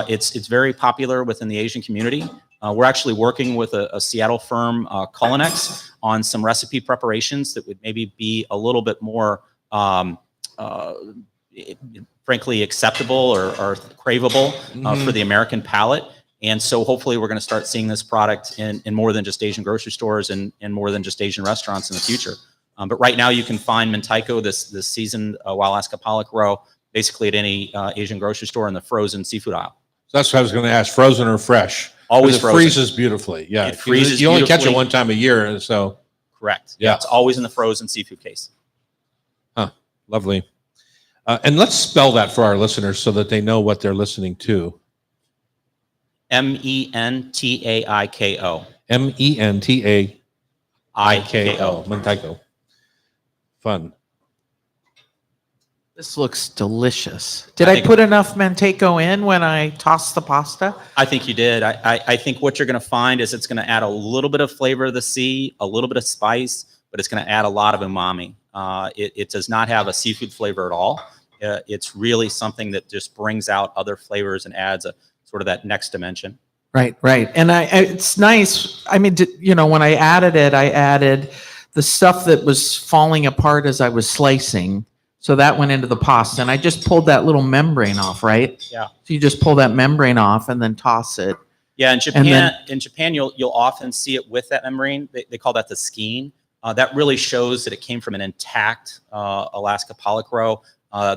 It's very popular within the Asian community. We're actually working with a Seattle firm, Culinex, on some recipe preparations that would maybe be a little bit more, frankly, acceptable or craveable for the American palate. And so hopefully we're going to start seeing this product in more than just Asian grocery stores and more than just Asian restaurants in the future. But right now you can find Manteico, this seasoned Wild Alaska pollock roe, basically at any Asian grocery store in the frozen seafood aisle. So that's what I was going to ask, frozen or fresh? Always It frozen. freezes beautifully. Yeah. It freezes You only catch it beautifully. one time a year. And so, Correct. Yeah. It's always in the frozen seafood case. lovely. And let's spell that for our listeners so that they know what they're listening to. Mentaiko. Mentaiko. IKO. Manteico. Fun. This looks delicious. Did I I think- put enough Manteico in when I tossed the pasta? I think you did. I think what you're going to find is it's going to add a little bit of flavor of the sea, a little bit of spice, but it's going to add a lot of umami. It does not have a seafood flavor at all. It's really something that just brings out other flavors and adds a sort of that next dimension. Right, right. And it's nice. I mean, when I added it, I added the stuff that was falling apart as I was slicing. So that went into the pasta, and I just pulled that little membrane off, right? Yeah. So you just pull that membrane off and then toss it. Yeah, in Japan, then- you'll often see it with that membrane. They call that the skein. That really shows that it came from an intact Alaska pollock roe.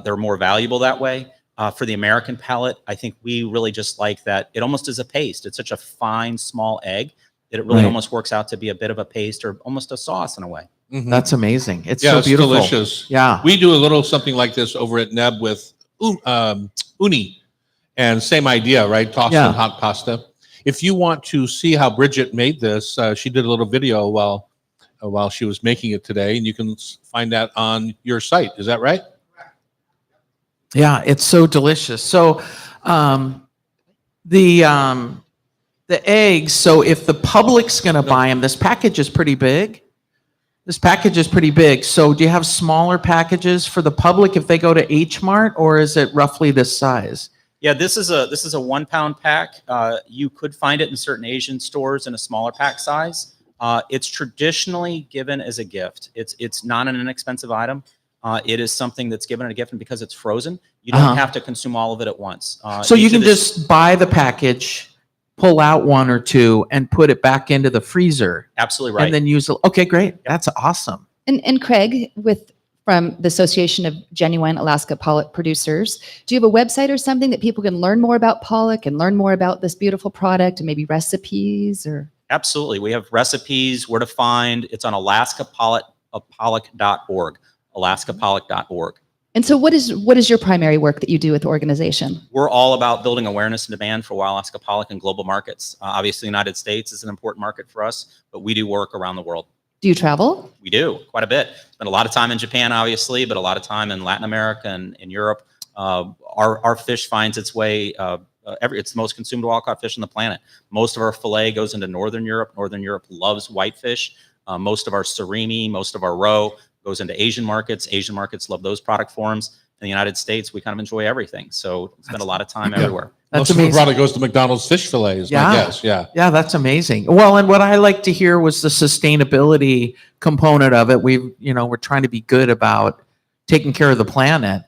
They're more valuable that way. For the American palate, I think we really just like that. It almost is a paste. It's such a fine, small egg that it really Right. almost works out to be a bit of a paste or almost a sauce in a way. Mhm. That's amazing. It's Yeah, so it's beautiful. delicious. Yeah. We do a little something like this over at Neb with uni, and same idea, right? Tossed Yeah. in hot pasta. If you want to see how Bridget made this, she did a little video while she was making it today, and you can find that on your site. Is that right? Yeah, it's so delicious. So the eggs, so if the public's going to buy them, this package is pretty big. This package is pretty big. So do you have smaller packages for the public if they go to H Mart, or is it roughly this size? Yeah, this is a 1 pound pack. You could find it in certain Asian stores in a smaller pack size. It's traditionally given as a gift. It's not an inexpensive item. It is something that's given as a gift, and because it's frozen, you don't Uh-huh. have to consume all of it at once. So you each can of this- just buy the package, pull out one or two, and put it back into the freezer, absolutely right. and then use it. Okay, great. That's awesome. And Craig, from the Association of Genuine Alaska Pollock Producers, do you have a website or something that people can learn more about pollock and learn more about this beautiful product and maybe recipes or? Absolutely. We have recipes, where to find. It's on alaskapollock.org, alaskapollock.org. And so what is your primary work that you do with the organization? We're all about building awareness and demand for wild Alaska pollock in global markets. Obviously, the United States is an important market for us, but we do work around the world. Do you travel? We do quite a bit. Spend a lot of time in Japan, obviously, but a lot of time in Latin America and in Europe. Our fish finds its way. It's the most consumed wild caught fish on the planet. Most of our fillet goes into Northern Europe. Northern Europe loves whitefish. Most of our surimi, most of our roe goes into Asian markets. Asian markets love those product forms. In the United States, we kind of enjoy everything. So spend a lot of time everywhere. That's Most of the amazing. product goes to McDonald's fish fillet, is my Yeah. guess. Yeah. Yeah, that's amazing. Well, and what I like to hear was the sustainability component of it. We're trying to be good about taking care of the planet.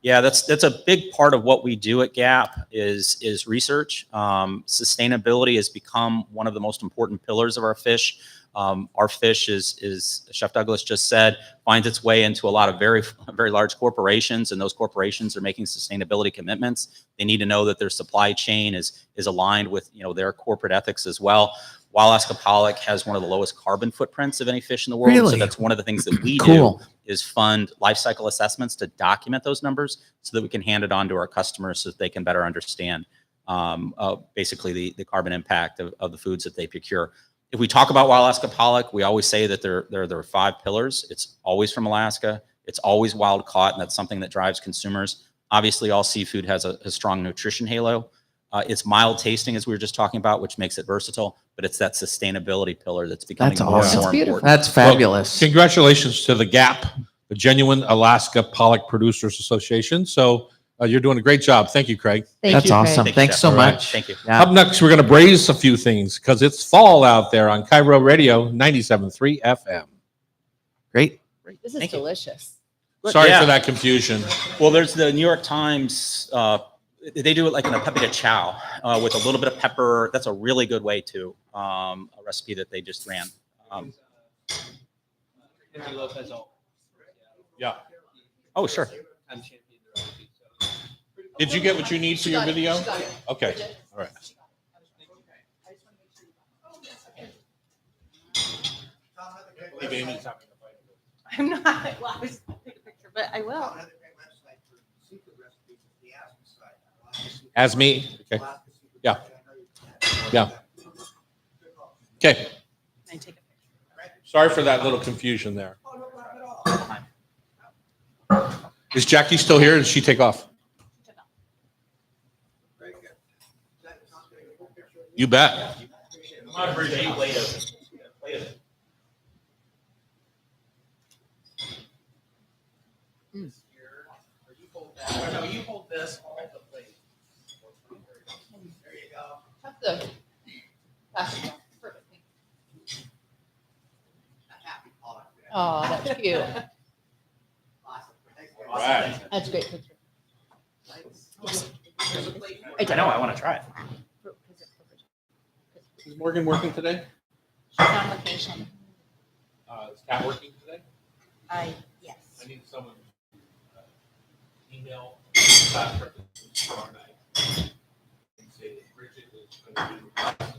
Yeah, that's a big part of what we do at GAP is research. Sustainability has become one of the most important pillars of our fish. Our fish is Chef Douglas just said, finds its way into a lot of very, very large corporations, and those corporations are making sustainability commitments. They need to know that their supply chain is aligned with their corporate ethics as well. Wild Alaska pollock has one of the lowest carbon footprints of any fish in the world. Really? So that's one of the things that we Cool. do is fund life cycle assessments to document those numbers so that we can hand it on to our customers so that they can better understand basically the carbon impact of the foods that they procure. If we talk about Wild Alaska pollock, we always say that there are 5 pillars. It's always from Alaska. It's always wild caught, and that's something that drives consumers. Obviously, all seafood has a strong nutrition halo. It's mild tasting, as we were just talking about, which makes it versatile, but it's that sustainability pillar that's becoming That's more awesome. and more That's beautiful. important. That's fabulous. Congratulations to the GAP the Genuine Alaska Pollock Producers Association. So you're doing a great job. Thank you, Craig. Thank That's you, Craig. awesome. Thank you, Thanks Jeff. so All right. much. Thank you. Yeah. Up next, we're going to braise a few things because it's fall out there on Cairo Radio 97.3 FM. Great. This is Thank you. delicious. Sorry Yeah. for that confusion. Well, there's the New York Times. They do it like in a pepita chow with a little bit of pepper. That's a really good way to a recipe that they just ran. Yeah. Oh, sure. Did you get what you need for your video? Okay. All right. I'm not, well, I was gonna take a picture, but I will. As me? Okay. Yeah. Yeah. Okay. Can I take a picture? Sorry for that little confusion there. Is Jackie still here? Or did she take off? You bet. No, you hold this, I'll hold the plate. There you go. Have the plastic down. Perfect. Thank you. Happy Pollock. Oh, that's cute. Awesome. Thanks. All right. That's a great picture. I know. I want to try it. Is Morgan working today? She's on location. Is Kat working today? Yes. I need someone email class representatives tomorrow night and say that Bridget is going to do the class.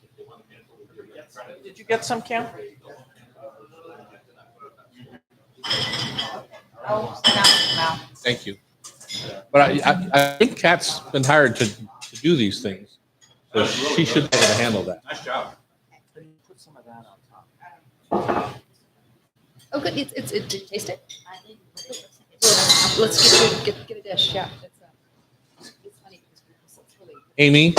If they want to cancel, we're going to get credit. Did you get some, Cam? Oh, I got it now. Thank you. But I think Kat's been hired to do these things. So she should be able to handle that. Nice job. Put some of that on top. Oh, good. Did you taste it? I didn't put it. Let's get a dish. Yeah. It's funny because it's really. Amy,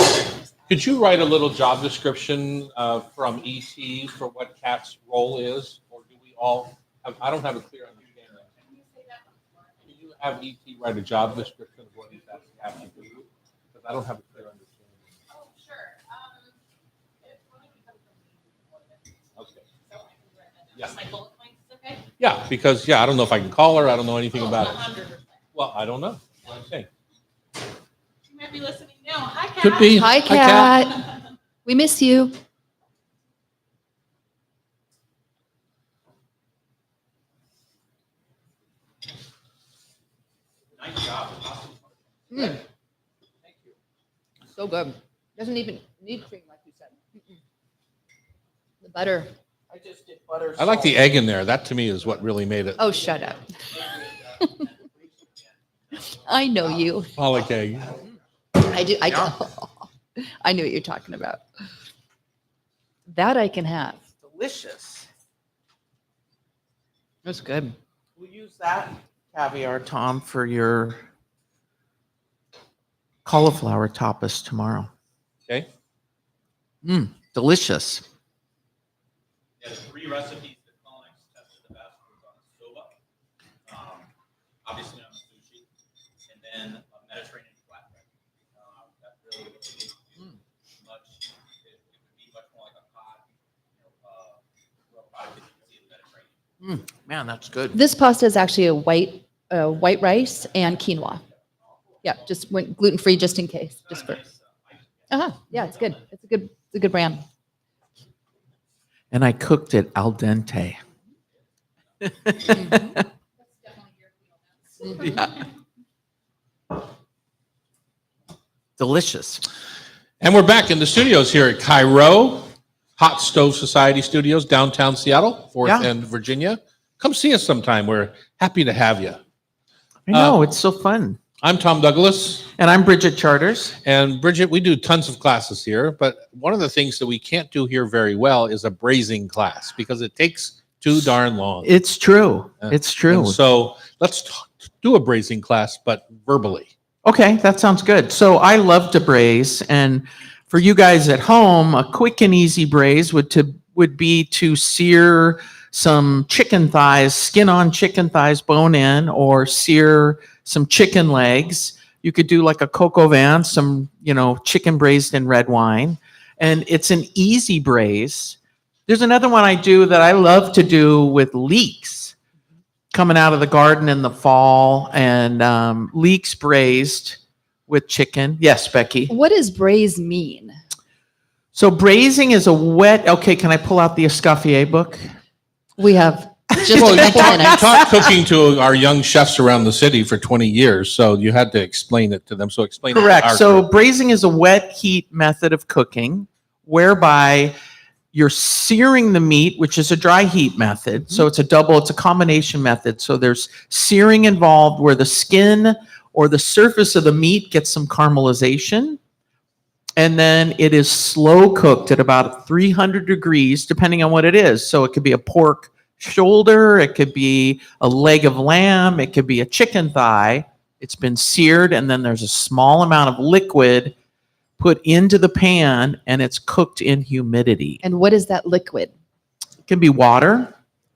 could you write a little job description from ET for what Kat's role is? Or do we all, I don't have a clear understanding. Can you have ET write a job description of what he's asking Kat to do? Because I don't have a clear understanding. Oh, sure. It's going to become something. Okay. So I can write that down. Yeah. Just like bullet points, okay? Yeah, because, I don't know if I can call her. I don't know anything about it. 100%. Well, I don't know. What I'm saying. She might be listening now. Hi, Kat. Could be. Hi, Kat. We miss you. Nice job. Mm. So good. Doesn't even need cream like you said. Mm-mm. The butter. I just did butter. I like the egg in there. That to me is what really made it. Oh, shut up. I know you. Pollock egg. I do. I knew what you're talking about. That I can have. Delicious. That's good. We'll use that caviar, Tom, for your cauliflower tapas tomorrow. Okay. Delicious. Yeah, the 3 recipes that Collins tested the best was on soba, obviously on sushi, and then a Mediterranean flatbread. That really would be much. It would be much more like a pot, real pot that you can see in the Mediterranean. Man, that's good. This pasta is actually a white rice and quinoa. Yeah, just went gluten free just in case. Just for. Yeah, it's good. It's a good brand. And I cooked it al dente. Yeah. Delicious. And we're back in the studios here at Cairo, Hot Stove Society Studios, downtown Seattle, 4th Yeah. and Virginia. Come see us sometime. We're happy to have you. I know, it's so fun. I'm Tom Douglas. And I'm Bridget Charters. And Bridget, we do tons of classes here, but one of the things that we can't do here very well is a braising class because it takes too darn long. It's true. It's true. And so let's do a braising class, but verbally. Okay, that sounds good. So I love to braise, and for you guys at home, a quick and easy braise would would be to sear some chicken thighs, skin on chicken thighs, bone in, or sear some chicken legs. You could do like a coq au vin, some, chicken braised in red wine. And it's an easy braise. There's another one I do that I love to do with leeks coming out of the garden in the fall, and leeks braised with chicken. Yes, Becky. What does braise mean? So braising is a wet. Okay, can I pull out the Escoffier book? We have just Well, a you couple taught, you minutes. taught cooking to our young chefs around the city for 20 years, so you had to explain it to them. So explain it to Correct. our So group. braising is a wet heat method of cooking whereby you're searing the meat, which is a dry heat method. So it's a combination method. So there's searing involved where the skin or the surface of the meat gets some caramelization. And then it is slow cooked at about 300 degrees, depending on what it is. So it could be a pork shoulder, it could be a leg of lamb, it could be a chicken thigh. It's been seared, and then there's a small amount of liquid put into the pan, and it's cooked in humidity. And what is that liquid? It can be water.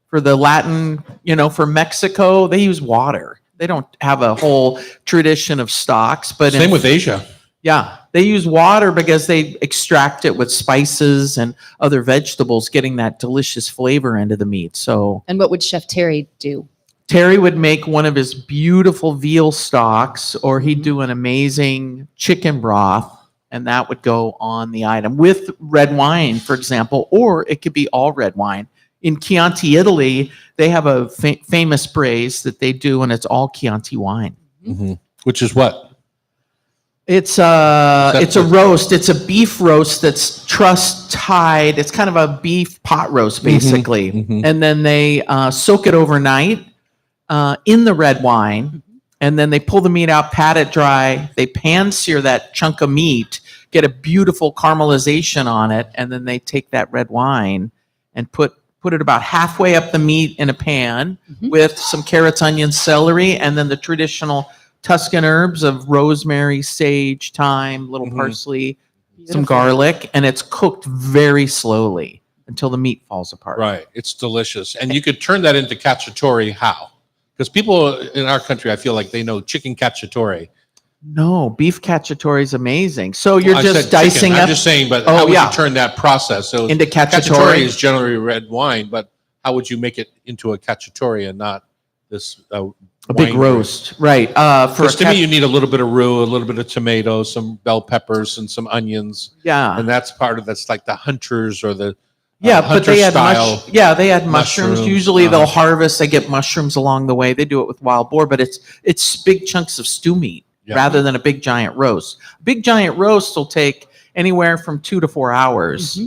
For the Latin, for Mexico, they use water. They don't have a whole tradition of stocks, but Same with Asia. yeah, they use water because they extract it with spices and other vegetables, getting that delicious flavor into the meat. So And what would Chef Terry do? Terry would make one of his beautiful veal stocks, or he'd do an amazing chicken broth, and that would go on the item with red wine, for example, or it could be all red wine. In Chianti, Italy, they have a famous braise that they do, and it's all Chianti wine. Which is what? It's a roast. It's a beef roast that's truss tied. It's kind of a beef pot roast, basically. And then they soak it overnight in the red wine, and then they pull the meat out, pat it dry. They pan sear that chunk of meat, get a beautiful caramelization on it, and then they take that red wine and put it about halfway up the meat in a pan with some carrots, onions, celery, and then the traditional Tuscan herbs of rosemary, sage, thyme, little parsley, some garlic, and it's cooked very slowly until the meat falls apart. Right. It's delicious. And you could turn that into cacciatore how? Because people in our country, I feel like they know chicken cacciatore. No, beef cacciatore is amazing. So you're I just said dicing chicken. up I'm just saying, but Oh, how would yeah. you turn that process? So into cacciatore cacciatore. is generally red wine, but how would you make it into a cacciatore and not this A big wine roast, right? For Because to me, you need a little bit of roux, a little bit of tomatoes, some bell peppers, and some onions, yeah, and that's like the hunters or the yeah, but hunter they add style. they add mushrooms. mushrooms, Usually they'll uh-huh. harvest. They get mushrooms along the way. They do it with wild boar, but it's big chunks of stew meat Yeah. rather than a big giant roast. Big giant roast will take anywhere from 2 to 4 hours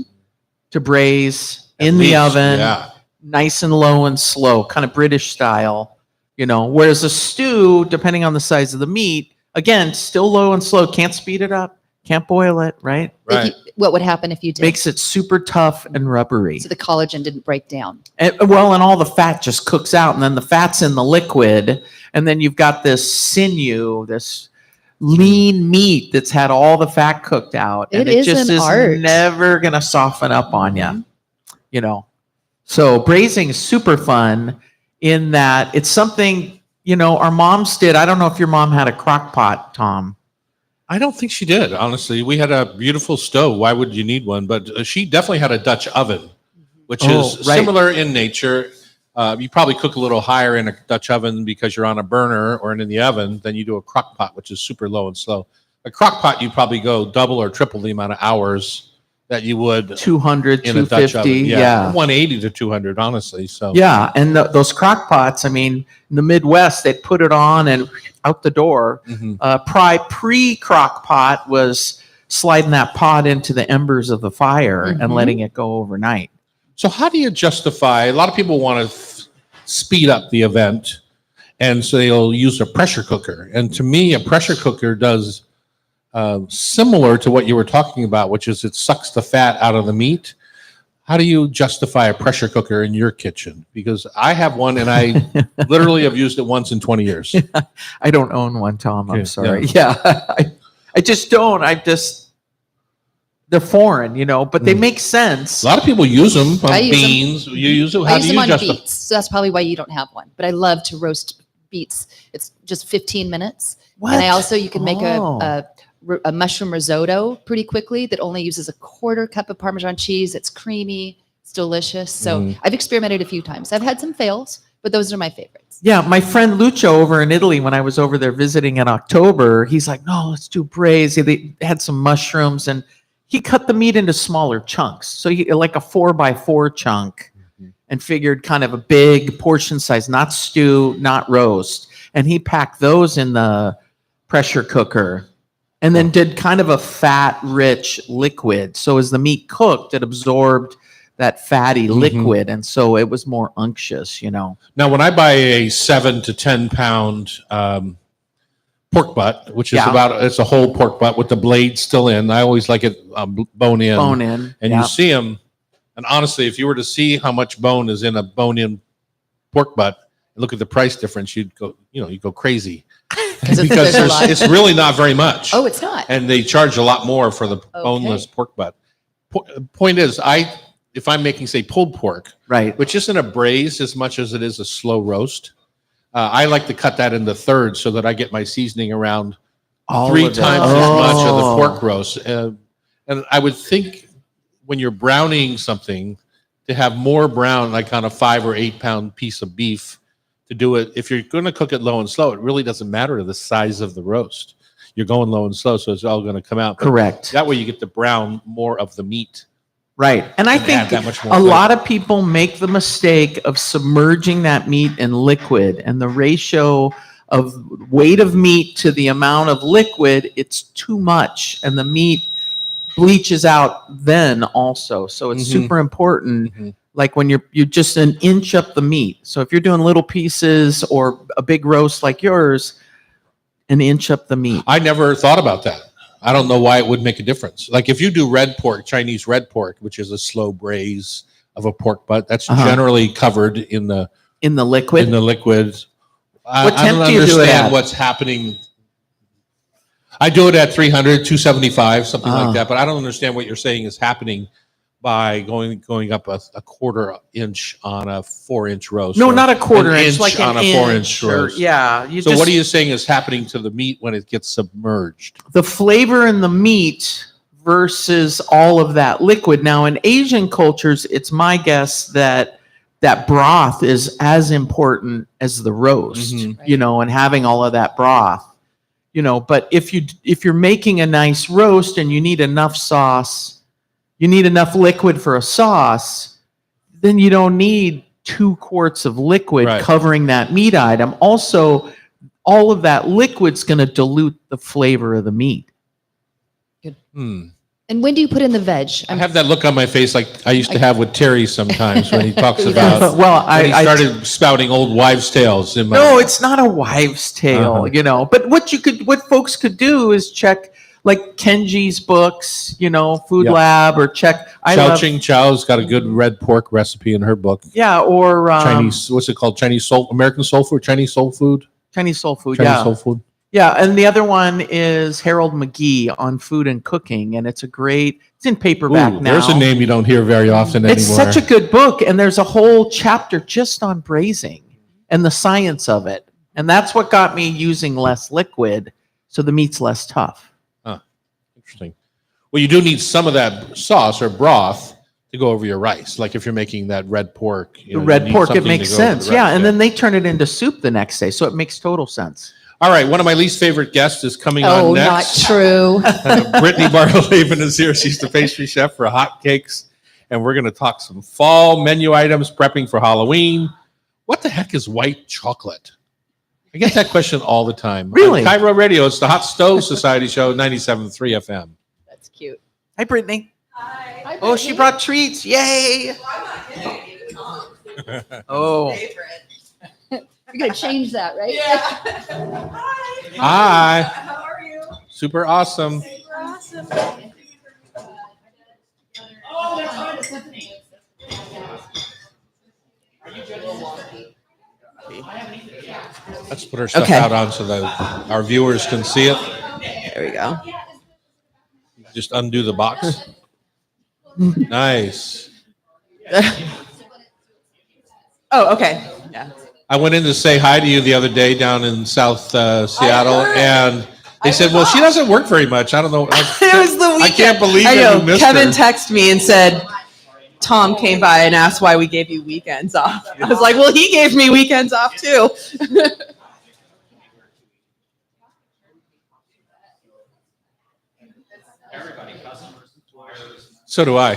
to braise At in the least, oven, Yeah, nice and low and slow, kind of British style. Whereas a stew, depending on the size of the meat, again, still low and slow. Can't speed it up. Can't boil it, right? right. What would happen if you did? Makes it super tough and rubbery. So the collagen didn't break down. And all the fat just cooks out, and then the fat's in the liquid, and then you've got this sinew, this lean meat that's had all the fat cooked out, and It is just an is art. never gonna soften up on you. So braising is super fun in that it's something our moms did. I don't know if your mom had a crock pot, Tom. I don't think she did. Honestly, we had a beautiful stove. Why would you need one? But she definitely had a Dutch oven, which is right. similar in nature. You probably cook a little higher in a Dutch oven because you're on a burner or in the oven than you do a crock pot, which is super low and slow. A crock pot, you probably go double or triple the amount of hours that you would 200, in a Dutch 250, oven. yeah. 180 to 200, honestly. So Yeah, and those crock pots, I mean, in the Midwest, they'd put it on and out the door. Pre-crock pot was sliding that pot into the embers of the fire and letting it go overnight. So how do you justify? A lot of people want to speed up the event, and so they'll use a pressure cooker. And to me, a pressure cooker does similar to what you were talking about, which is it sucks the fat out of the meat. How do you justify a pressure cooker in your kitchen? Because I have one, and I literally have used it once in 20 years. I don't own one, Tom. I'm Okay, sorry. Yeah, I just don't. they're foreign, you know, but they make sense. A lot of people use them on I use 'em. beans. You use it. I How use do them you on adjust them? beets, so that's probably why you don't have one. But I love to roast beets. It's just 15 minutes. What? And I also, you can make Oh. a mushroom risotto pretty quickly that only uses a quarter cup of Parmesan cheese. It's creamy. It's delicious. So Mhm. I've experimented a few times. I've had some fails, but those are my favorites. Yeah, my friend Lucio over in Italy, when I was over there visiting in October, he's like, no, let's do braise. They had some mushrooms and he cut the meat into smaller chunks. So he like a 4x4 chunk and figured kind of a big portion size, not stew, not roast. And he packed those in the pressure cooker and then did kind of a fat rich liquid. So as the meat cooked, it absorbed that fatty liquid. And so it was more unctuous, you know. Now, when I buy a 7 to 10 pound pork butt, which is Yeah. it's a whole pork butt with the blade still in, I always like it bone in. Bone in. And yeah. you see them. And honestly, if you were to see how much bone is in a bone in pork butt, and look at the price difference, you'd go crazy. Because Because there's a lot. it's really not very much. Oh, it's not. And they charge a lot more for the boneless pork butt. Point is, if I'm making, say, pulled pork, Right. which isn't a braise as much as it is a slow roast, I like to cut that into thirds so that I get my seasoning around All 3 of it. times as much of the Oh. pork roast. And I would think when you're browning something, to have more brown, like on a 5 or 8 pound piece of beef, to do it. If you're going to cook it low and slow, it really doesn't matter the size of the roast. You're going low and slow, so it's all going to come out. But Correct. that way, you get to brown more of the meat. Right. And I And add think that much more a flavor. lot of people make the mistake of submerging that meat in liquid, and the ratio of weight of meat to the amount of liquid, it's too much, and the meat bleaches out then also. So it's Mhm. super important. Mhm. Like when you just an inch up the meat. So if you're doing little pieces or a big roast like yours, an inch up the meat. I never thought about that. I don't know why it would make a difference. Like if you do red pork, Chinese red pork, which is a slow braise of a pork butt, that's Uh-huh. generally covered in the In the liquid. liquid. What I don't temp do you do it understand at? what's happening. I do it at 300, 275, something Ah. like that. But I don't understand what you're saying is happening by going up a quarter inch on a 4-inch roast. No, or not a quarter an inch, like on an a 4-inch inch. Or, roast. yeah. So what are you saying is happening to the meat when it gets submerged? The flavor in the meat versus all of that liquid. Now, in Asian cultures, it's my guess that that broth is as important as the roast, Mhm. you know, and having all of that broth, you know. But if you're making a nice roast and you need enough sauce, you need enough liquid for a sauce, then you don't need 2 quarts of liquid Right. covering that meat item. Also, all of that liquid's going to dilute the flavor of the meat. Hmm. And when do you put in the veg? I have that look on my face like I used to have with Terry sometimes when he talks He about does. Well, when he I started spouting old wives' tales in my no, it's not a wives' tale, Uh-huh. you know. But what folks could do is check like Kenji's books, you know, Food Yeah. Lab, or check. I Chow love, Ching Chow's got a good red pork recipe in her book. yeah, or Chinese, what's it called? American soul food, Chinese soul food, Chinese soul food. Chinese Yeah, soul food. yeah. And the other one is Harold McGee on food and cooking, and it's a great. It's in paperback Ooh, now. there's a name you don't hear very often It's anymore. such a good book, and there's a whole chapter just on braising and the science of it, and that's what got me using less liquid, so the meat's less tough. Interesting. Well, you do need some of that sauce or broth to go over your rice. Like if you're making that red pork. The you red need pork, it something makes to go over the sense. Yeah, rice, and then they turn it into soup the next day, so it makes total sense. All right, one of my least favorite guests is coming Oh, on not next. true. Brittany Bartlehaven is here. She's the pastry chef for Hot Cakes. And we're going to talk some fall menu items, prepping for Halloween. What the heck is white chocolate? I get that question all the time. Really? On Cairo Radio, it's the Hot Stove Society Show, 97.3 FM. That's cute. Hi, Brittany. Hi. Oh, she brought treats. Yay. Oh, You're going to change that, right? Hi. Hi. How are you? Super awesome. Super awesome. Oh, that's right. It's Tiffany. Let's put our stuff Okay. out on so that our viewers can see it. there we go. Just undo the box. Nice. Oh, okay. Yeah. I went in to say hi to you the other day down in South Seattle, and they said, "Well, she doesn't work very much." I don't know. It was the weekend. I can't believe I that know. you missed Kevin her. texted me and said, Tom came by and asked why we gave you weekends off. I was like, well, he gave me weekends off too. So do I.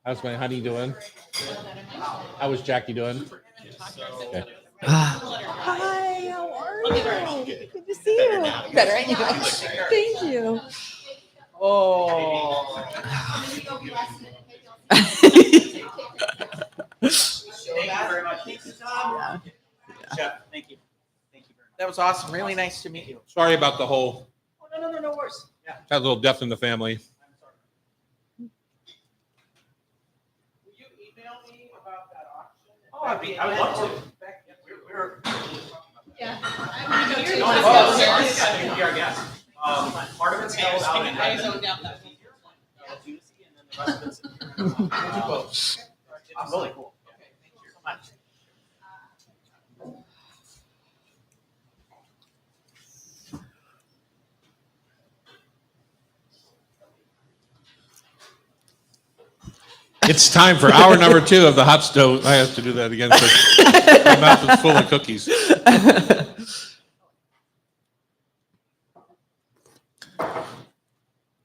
How's my honey doing? How was Jackie doing? Okay. Hi, how are you? Good to see you. Better, ain't you? Thank you. Oh. Thank you very much. Yeah. Chef, thank you. Thank you very much. That was awesome. Really nice to meet you. Sorry about the whole Oh, no worries. Yeah. had a little death in the family. I'm sorry. Will you email me about that auction? Oh, I would love to. Yeah, we're Yeah. Oh, we are guests. Part of it's held out in I zoned out that one. Juicy, and then the rest of it's it's really cool. Thank you so much. It's time for hour number 2 of the hot stove. I have to do that again. My mouth is full of cookies.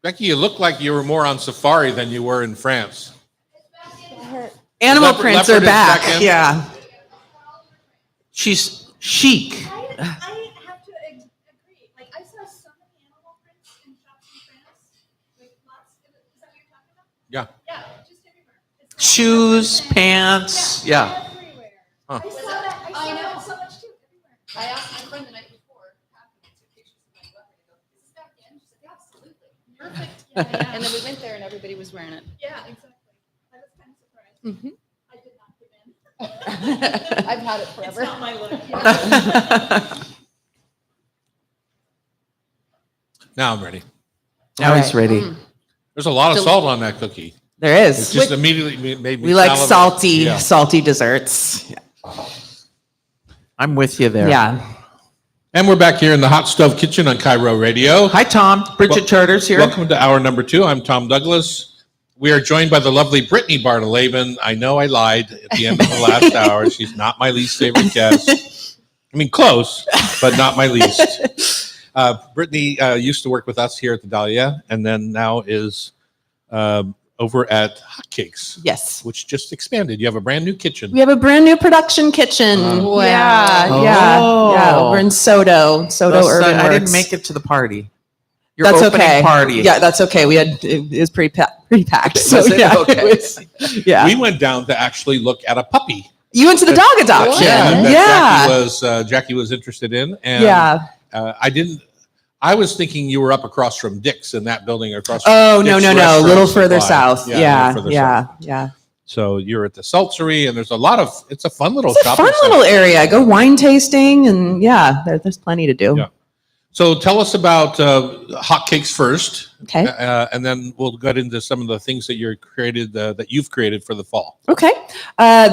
Becky, you look like you were more on safari than you were in France. Animal Leopard- prints leopard are is back. back in? Yeah. She's chic. I have to agree. Like, I saw so many animal prints in shops in France. Like, lots. Is that what you're talking about? Yeah. Yeah, just everywhere. It's Shoes, pants. Yeah. everywhere. Huh. I saw that. I saw I know. that so much too. Everywhere. I asked my friend the night before, after we took pictures of my leopard, I go, is this back in? She said, absolutely. Perfect. Yeah, And then we went there and everybody was wearing it. yeah, exactly. I was kind of surprised. Mhm. I did not give in. I've had it forever. my look. Now I'm ready. Now he's ready. Mm. There's a lot of salt on that cookie. There It is. just immediately made me We like salivate. Yeah. salty desserts. I'm with you there. Yeah. And we're back here in the Hot Stove Kitchen on Cairo Radio. Hi, Tom. Bridget Well- Charters here. Welcome to hour number 2. I'm Tom Douglas. We are joined by the lovely Brittany Bartolaban. I know I lied at the end of the last hour. She's not my least favorite guest. I mean, close, but not my least. Brittany used to work with us here at the Dahlia, and then now is over at Hotcakes, Yes. which just expanded. You have a brand new kitchen. We have a brand new production kitchen. Wow. Yeah, Oh. yeah. Over in Sodo Urban I Works. didn't make it to the party. Your That's opening okay. party. Yeah, that's okay. We had it was pretty packed. So Was it? yeah, Okay. it was- yeah. We went down to actually look at a puppy. You went to the dog adoption. that Jackie was interested in, and Yeah. I was thinking you were up across from Dick's in that building across. From Oh no, Dick's no, no. A Restaurant little further Supply. south. a Yeah, little further yeah, south. yeah. So you're at the Saltery, and there's a lot of. It's a fun little It's a shopping fun center. little area. Go wine tasting, and yeah, there's plenty to do. Yeah. So tell us about Hotcakes first, Okay. and then we'll get into some of the things that you've created for the fall. Okay.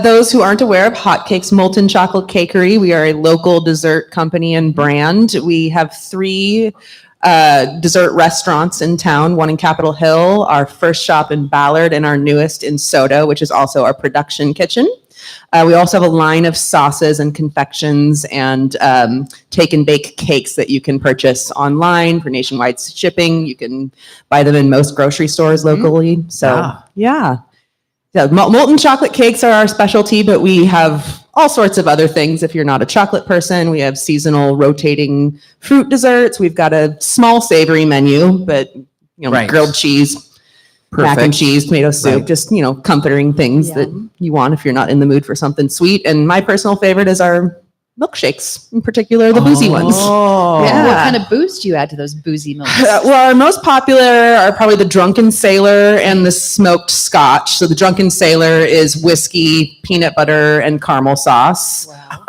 Those who aren't aware of Hotcakes Molten Chocolate Cakery, we are a local dessert company and brand. We have 3 dessert restaurants in town, one in Capitol Hill, our first shop in Ballard, and our newest in Soda, which is also our production kitchen. We also have a line of sauces and confections and take and bake cakes that you can purchase online for nationwide shipping. You can buy them in most grocery stores locally. So, Ah. yeah. Yeah, molten chocolate cakes are our specialty, but we have all sorts of other things. If you're not a chocolate person, we have seasonal rotating fruit desserts. We've got a small savory menu, but Right. grilled cheese, mac and Perfect. cheese, tomato soup, Right. just comforting things that you want if you're not in the mood for something sweet. And my personal favorite is our milkshakes, in particular the boozy ones. Oh. Yeah. What kind of boost do you add to those boozy milks? Well, our most popular are probably the Drunken Sailor and the smoked Scotch. So the Drunken Sailor is whiskey, peanut butter, and caramel sauce. Wow.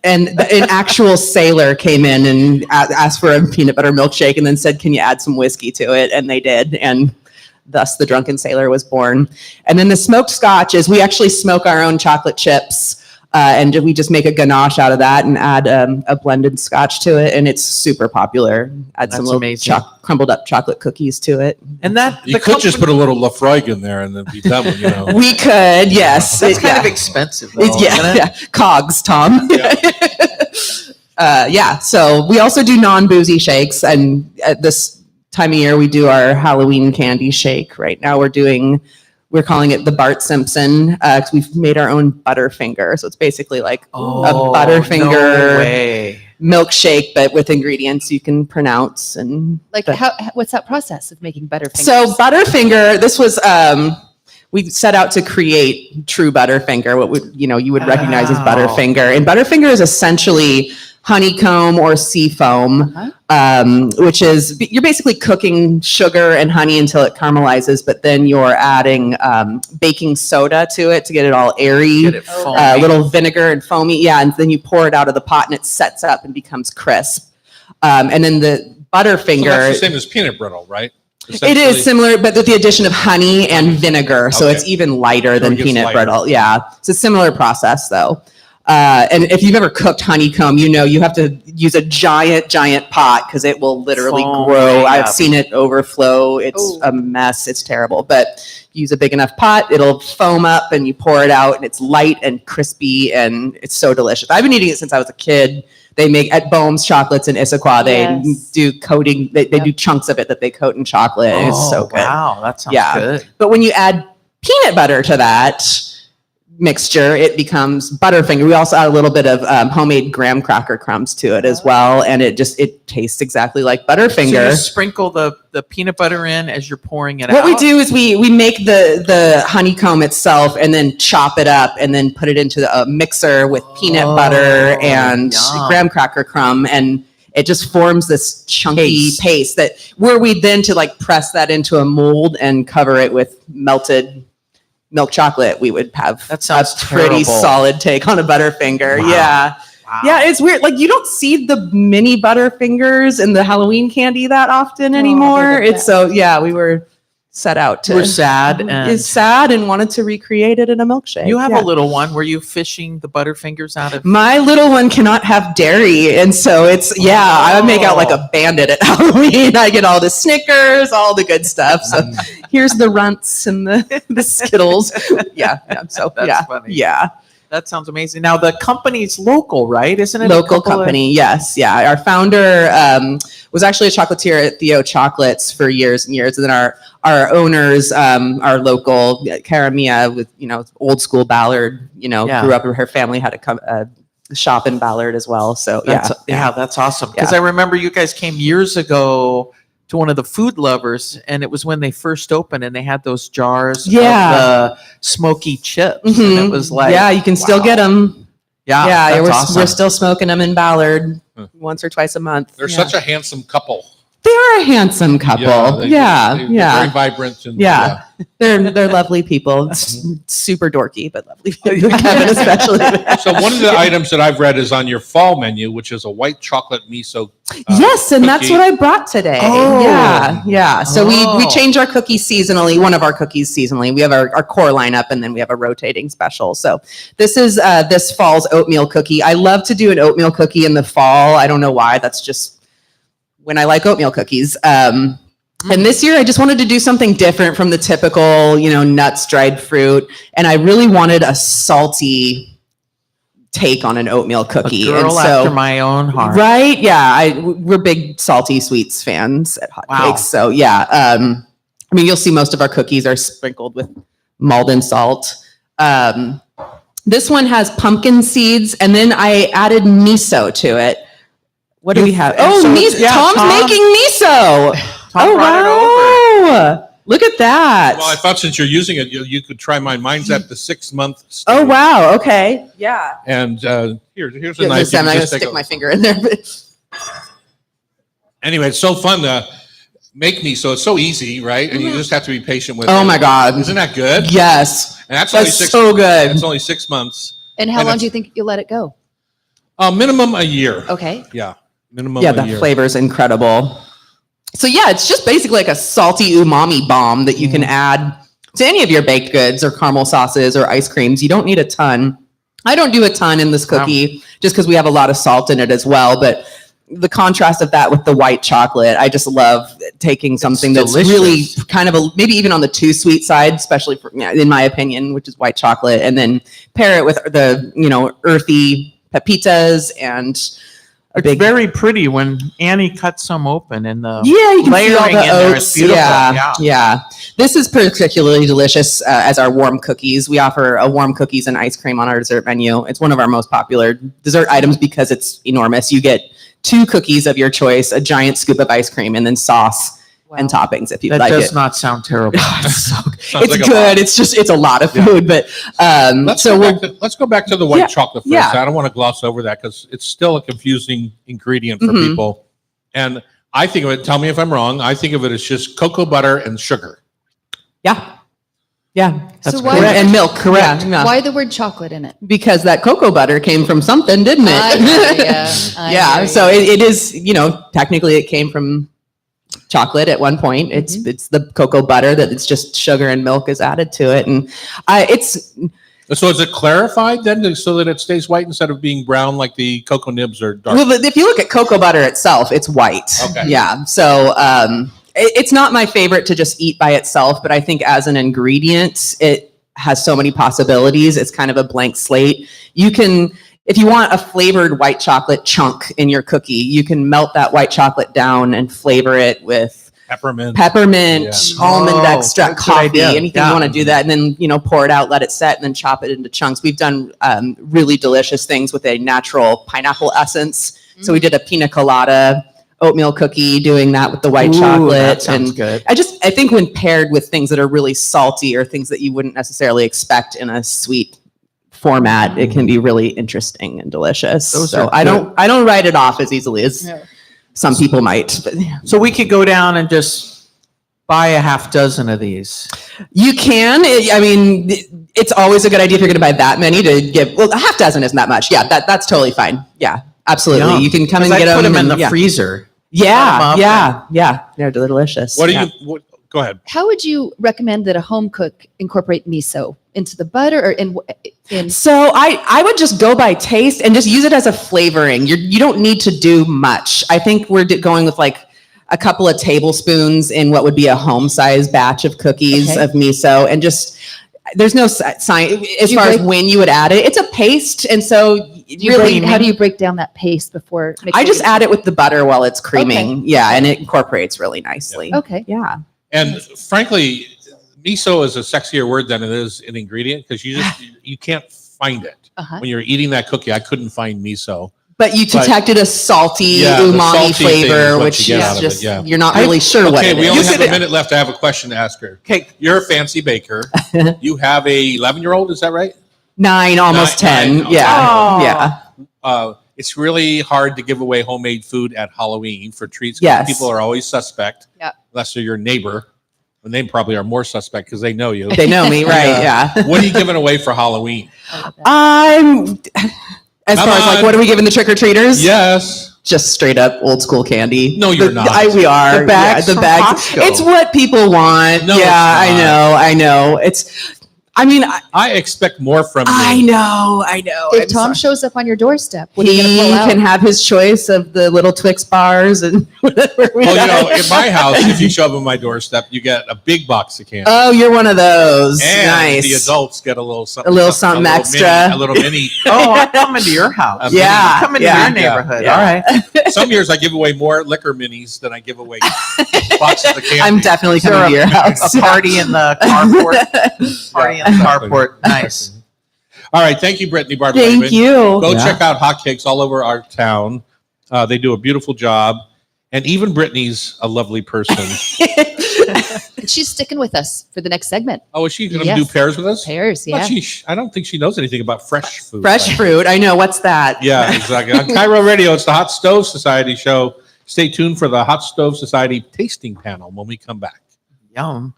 And an actual sailor came in and asked for a peanut butter milkshake and then said, "Can you add some whiskey to it?" And they did. And thus the Drunken Sailor was born. And then the smoked Scotch is we actually smoke our own chocolate chips. And we just make a ganache out of that and add a blended Scotch to it. And it's super popular. Add some That's little amazing. crumbled up chocolate cookies to it. And that You could just put a little Lafroig in there and then be done with, We could, yes. That's kind Yeah. of expensive, though. It's, isn't it? yeah. Cogs, Tom. Yeah. So we also do non-boozy shakes. And at this time of year, we do our Halloween candy shake. Right now we're calling it the Bart Simpson because we've made our own Butterfinger. So it's basically like a Butterfinger No way. milkshake, but with ingredients you can pronounce. And Like, what's that process of making Butterfingers? so Butterfinger, this was we set out to create true Butterfinger, what would you would recognize as Wow. Butterfinger. And Butterfinger is essentially honeycomb or sea foam, which is you're basically cooking sugar and honey until it caramelizes, but then you're adding baking soda to it to get it all airy. Get it Oh, foamy. A little vinegar and foamy, yeah, and then you pour it out of the pot and it sets up and becomes crisp. And then the So Butterfinger, that's the same as peanut brittle, right? it Essentially. is similar, but with the addition of honey and vinegar, so Okay. it's even lighter So than it gets peanut lighter. brittle. Yeah, it's a similar process though. And if you've ever cooked honeycomb, you have to use a giant pot because it will literally Foam grow. right I've up. seen it overflow. It's Oh. a mess. It's terrible. But use a big enough pot, it'll foam up and you pour it out and it's light and crispy and it's so delicious. I've been eating it since I was a kid. They make at Bohm's Chocolates in Issaquah. They Yes. do coating. They do chunks of it that they coat in chocolate. And it's so good. Wow, that sounds Yeah. good. But when you add peanut butter to that mixture, it becomes Butterfinger. We also add a little bit of homemade graham cracker crumbs to it as well, and it tastes exactly like So Butterfinger. you sprinkle the peanut butter in as you're pouring it out. What we do is we make the honeycomb itself and then chop it up and then put it into a mixer with peanut butter and yum. graham cracker crumb, and it just forms this chunky paste that where we then to like press that into a mold and cover it with melted milk chocolate, we would have That sounds a pretty terrible. solid take on a Butterfinger. Wow. Yeah. Wow. Yeah, it's weird. Like you don't see the mini Butterfingers in the Halloween candy that often anymore. they're the It's so we were set out to. We're sad and Is sad and wanted to recreate it in a milkshake. you have Yeah. a little one. Were you fishing the Butterfingers out of? My little one cannot have dairy, and so it's I would make out like a bandit at Halloween. I get all the Snickers, all the good stuff. So here's the runts and the Skittles. Yeah. So That's funny. yeah. That sounds amazing. Now the company's local, right? Isn't it a Local couple of- company, yes, yeah. Our founder was actually a chocolatier at Theo Chocolates for years and years, and then our owners are local. Karamia, with old school Ballard, Yeah. grew up. Her family had a shop in Ballard as well. So That's awesome. Because I remember you guys came years ago to one of the Food Lovers, and it was when they first opened, and they had those jars Yeah. of the smoky chips, and Mhm. it was like, yeah, you can still wow. get them. yeah, Yeah, that's we're awesome. still smoking them in Ballard Huh. once or twice a month. They're Yeah. such a handsome couple. They are a handsome couple. they- Yeah, they're yeah. very vibrant and Yeah. They're lovely people. Super dorky, but lovely. Kevin especially. So one of the items that I've read is on your fall menu, which is a white chocolate miso. Yes, and that's cookie. what I brought today. Oh. Yeah. So we Oh. change our cookies seasonally. One of our cookies seasonally. We have our core lineup, and then we have a rotating special. So this is this fall's oatmeal cookie. I love to do an oatmeal cookie in the fall. I don't know why. That's just when I like oatmeal cookies. And this year, I just wanted to do something different from the typical, nuts, dried fruit, and I really wanted a salty take on an oatmeal A cookie. girl and so, after my own heart. right? Yeah, we're big salty sweets fans at Hot Wow. Cakes. So yeah, I mean, you'll see most of our cookies are sprinkled with Malden salt. This one has pumpkin seeds, and then I added miso to it. What do we have? and Oh, so miso. yeah, Tom's Tom- making miso. Tom brought it over. wow. Look at that. Well, I thought since you're using it, you could try mine. Mine's at the 6-month stage. Oh, wow. Okay. Yeah. And here's a Yeah, knife. listen, I'm not You can going to just take stick a- my finger in there. But Anyway, it's so fun to make miso. It's so easy, right? And you just have to be patient with it. oh, my God. Isn't that good? Yes. And that's only That's so good. It's only 6 months. And how And long it's- do you think you'll let it go? Minimum a year. Okay. Yeah. Minimum Yeah, a the year. flavor's incredible. So yeah, it's just basically like a salty umami bomb that you can add to any of your baked goods or caramel sauces or ice creams. You don't need a ton. I don't do a ton in this cookie just because we have a lot of salt in it as well. But the contrast of that with the white chocolate, I just love taking something that's delicious. really kind of maybe even on the too sweet side, especially for, in my opinion, which is white chocolate, and then pair it with the earthy pepitas and a It's big. very pretty when Annie cuts them open and the Yeah, you can see all layering the in there is oats. beautiful. Yeah, yeah. This is particularly delicious as our warm cookies. We offer a warm cookies and ice cream on our dessert menu. It's one of our most popular dessert items because it's enormous. You get 2 cookies of your choice, a giant scoop of ice cream, and then sauce and toppings if you'd That like does it. not sound terrible. It's so Sounds it's like a good. It's a lot of food, but Let's go back to the white chocolate first. Yeah. I don't want to gloss over that because it's still a confusing ingredient for Mhm. people. And I think of it, tell me if I'm wrong, I think of it as just cocoa butter and sugar. yeah, yeah. So why- Correct. And milk. Correct. Yeah. Why the word chocolate in it? Because that cocoa butter came from something, didn't it? Yeah, so it is, technically it came from chocolate at one point. It's the cocoa butter that it's just sugar and milk is added to it. And it's, So is it clarified then so that it stays white instead of being brown like the cocoa nibs are dark? well, if you look at cocoa butter itself, it's white. Okay. Yeah. So it's not my favorite to just eat by itself, but I think as an ingredient, it has so many possibilities. It's kind of a blank slate. You can, if you want a flavored white chocolate chunk in your cookie, you can melt that white chocolate down and flavor it with Peppermint. almond Oh, extract, that's a good coffee, idea. anything Yeah. you want to do that. And then, pour it out, let it set, and then chop it into chunks. We've done really delicious things with a natural pineapple essence. So we did a pina colada oatmeal cookie, doing that with the white Ooh, chocolate. that sounds And good. I think when paired with things that are really salty or things that you wouldn't necessarily expect in a sweet format, it can be really interesting and delicious. Those So are I good. don't write it off as easily as some people might. But So we could go down and just buy a half dozen of these. you can. It's always a good idea if you're going to buy that many to give. Well, a half dozen isn't that much. Yeah, that's totally fine. Yeah, absolutely. Yum. You can come and 'Cause get I put them. them in and- the yeah. freezer. Yeah, Cut 'em up yeah. They're delicious. What do Yeah. you, go ahead. How would you recommend that a home cook incorporate miso into the butter or in? So I would just go by taste and just use it as a flavoring. You don't need to do much. I think we're going with like a couple of tablespoons in what would be a home size batch of cookies Okay. of miso, and just there's no science as You far as break- when you would add it. It's a paste, and so How do you break down that paste before? I just add it with the butter while it's creaming. Yeah, and it incorporates really nicely. Okay. Yeah. And frankly, miso is a sexier word than it is an ingredient because you can't find it. Uh-huh. When you're eating that cookie, I couldn't find miso. But you But- detected a salty Yeah, the umami salty thing is flavor, what which you is get out of it, just, yeah. you're not really sure what Okay, it we is. only You have could- a minute left. I have a question to ask her. Okay. You're a fancy baker. You have a 11-year-old, is that right? 9, almost Nine, 10. Yeah. Oh. Yeah. It's really hard to give away homemade food at Halloween for treats. 'Cause Yes. People are always suspect. Yeah. Unless they're your neighbor. And they probably are more suspect because they know you. They know me, right? Yeah. Yeah. What are you giving away for Halloween? I'm, as Come far as like, on. what are we giving the trick or treaters? Yes. Just straight up old school candy. No, you're not. We are. The bags Yeah, from bags. Costco. It's what people want. No, yeah, it's I know. I expect more from you. I know. If I'm Tom sorry. shows up on your doorstep, what are you He going to pull out? can have his choice of the little Twix bars and whatever. we Well, got. in my house, if you show up on my doorstep, you get a big box of candy. Oh, you're one of those. And Nice. the adults get a little something. A little something extra. A little mini. Oh, I'm coming to your house. A Yeah. I'm coming yeah. to your neighborhood. Yeah. All right. Some years I give away more liquor minis than I give away boxes of candy. I'm definitely coming to your house. A party in the carport. Party in the carport. Nice. All right. Thank you, Brittany Barber. Thank you. Go Yeah. check out Hotcakes all over our town. They do a beautiful job. And even Brittany's a lovely person. And she's sticking with us for the next segment. Oh, is she going to Yes. do pears with us? Pears, Well, yeah. I don't think she knows anything about fresh food. Fresh fruit. I know. What's that? Yeah, exactly. On Cairo Radio, it's the Hot Stove Society show. Stay tuned for the Hot Stove Society tasting panel when we come back. Yum.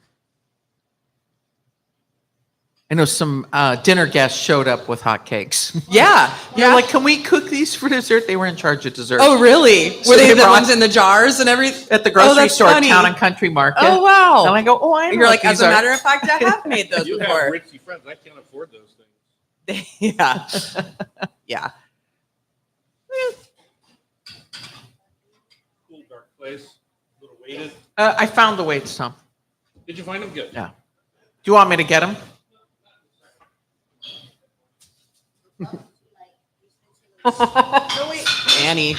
I know some dinner guests showed up with hotcakes. Yeah. They're Yeah. like, can we cook these for dessert? They were in charge of dessert. Oh, really? So Were they they the brought- ones in the jars and everything? At the grocery that's store, funny. Town and Country Market. Oh, wow. And I go, oh, I know. And you're like, what as these a are." matter of fact, I have made those before. ritzy friends. I can't afford those things. Yeah. Yeah. Cool dark place, a little weighted. I found the weights, Tom. Did you find them? Good. Yeah. Do you want me to get them? Annie.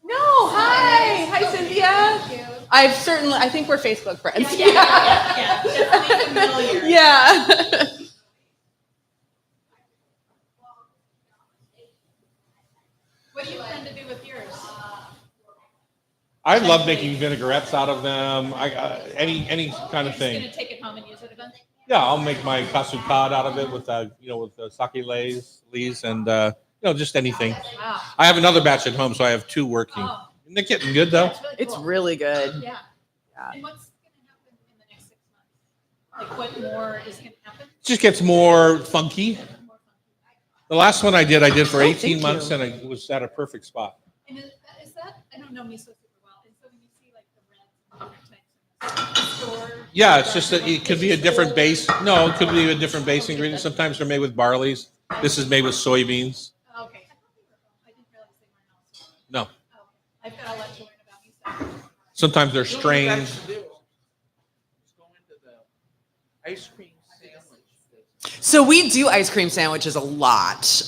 No, hi. Hi, Cynthia. I think we're Facebook friends. Yeah, definitely familiar. Yeah. What do you plan to do with yours? I love making vinaigrettes out of them. Any kind of You're just thing. gonna take it home and use it again? Yeah, I'll make my kasukad out of it with with sake lees, and just anything. Wow. I have another batch at home, so I have 2 working. Oh, And they're getting good though. that's really It's cool. really good. Yeah. Yeah. And what's gonna happen in the next 6 months? Like what more is gonna happen? It just gets more funky. More fun. The last one I did for 18 thank months, you. and it was at a perfect spot. And is that, I don't know miso super well, and so when you see like the red types in the store. Yeah, it's just that it could be a different base. No, it could be a different base ingredient. Sometimes they're made with barleys. This is made with soybeans. Oh, okay. I didn't realize they weren't also. No, Oh, I've got a lot to learn about miso. sometimes they're You know what you strained. guys should do? Just go into the ice cream sandwich. So we do ice cream sandwiches a lot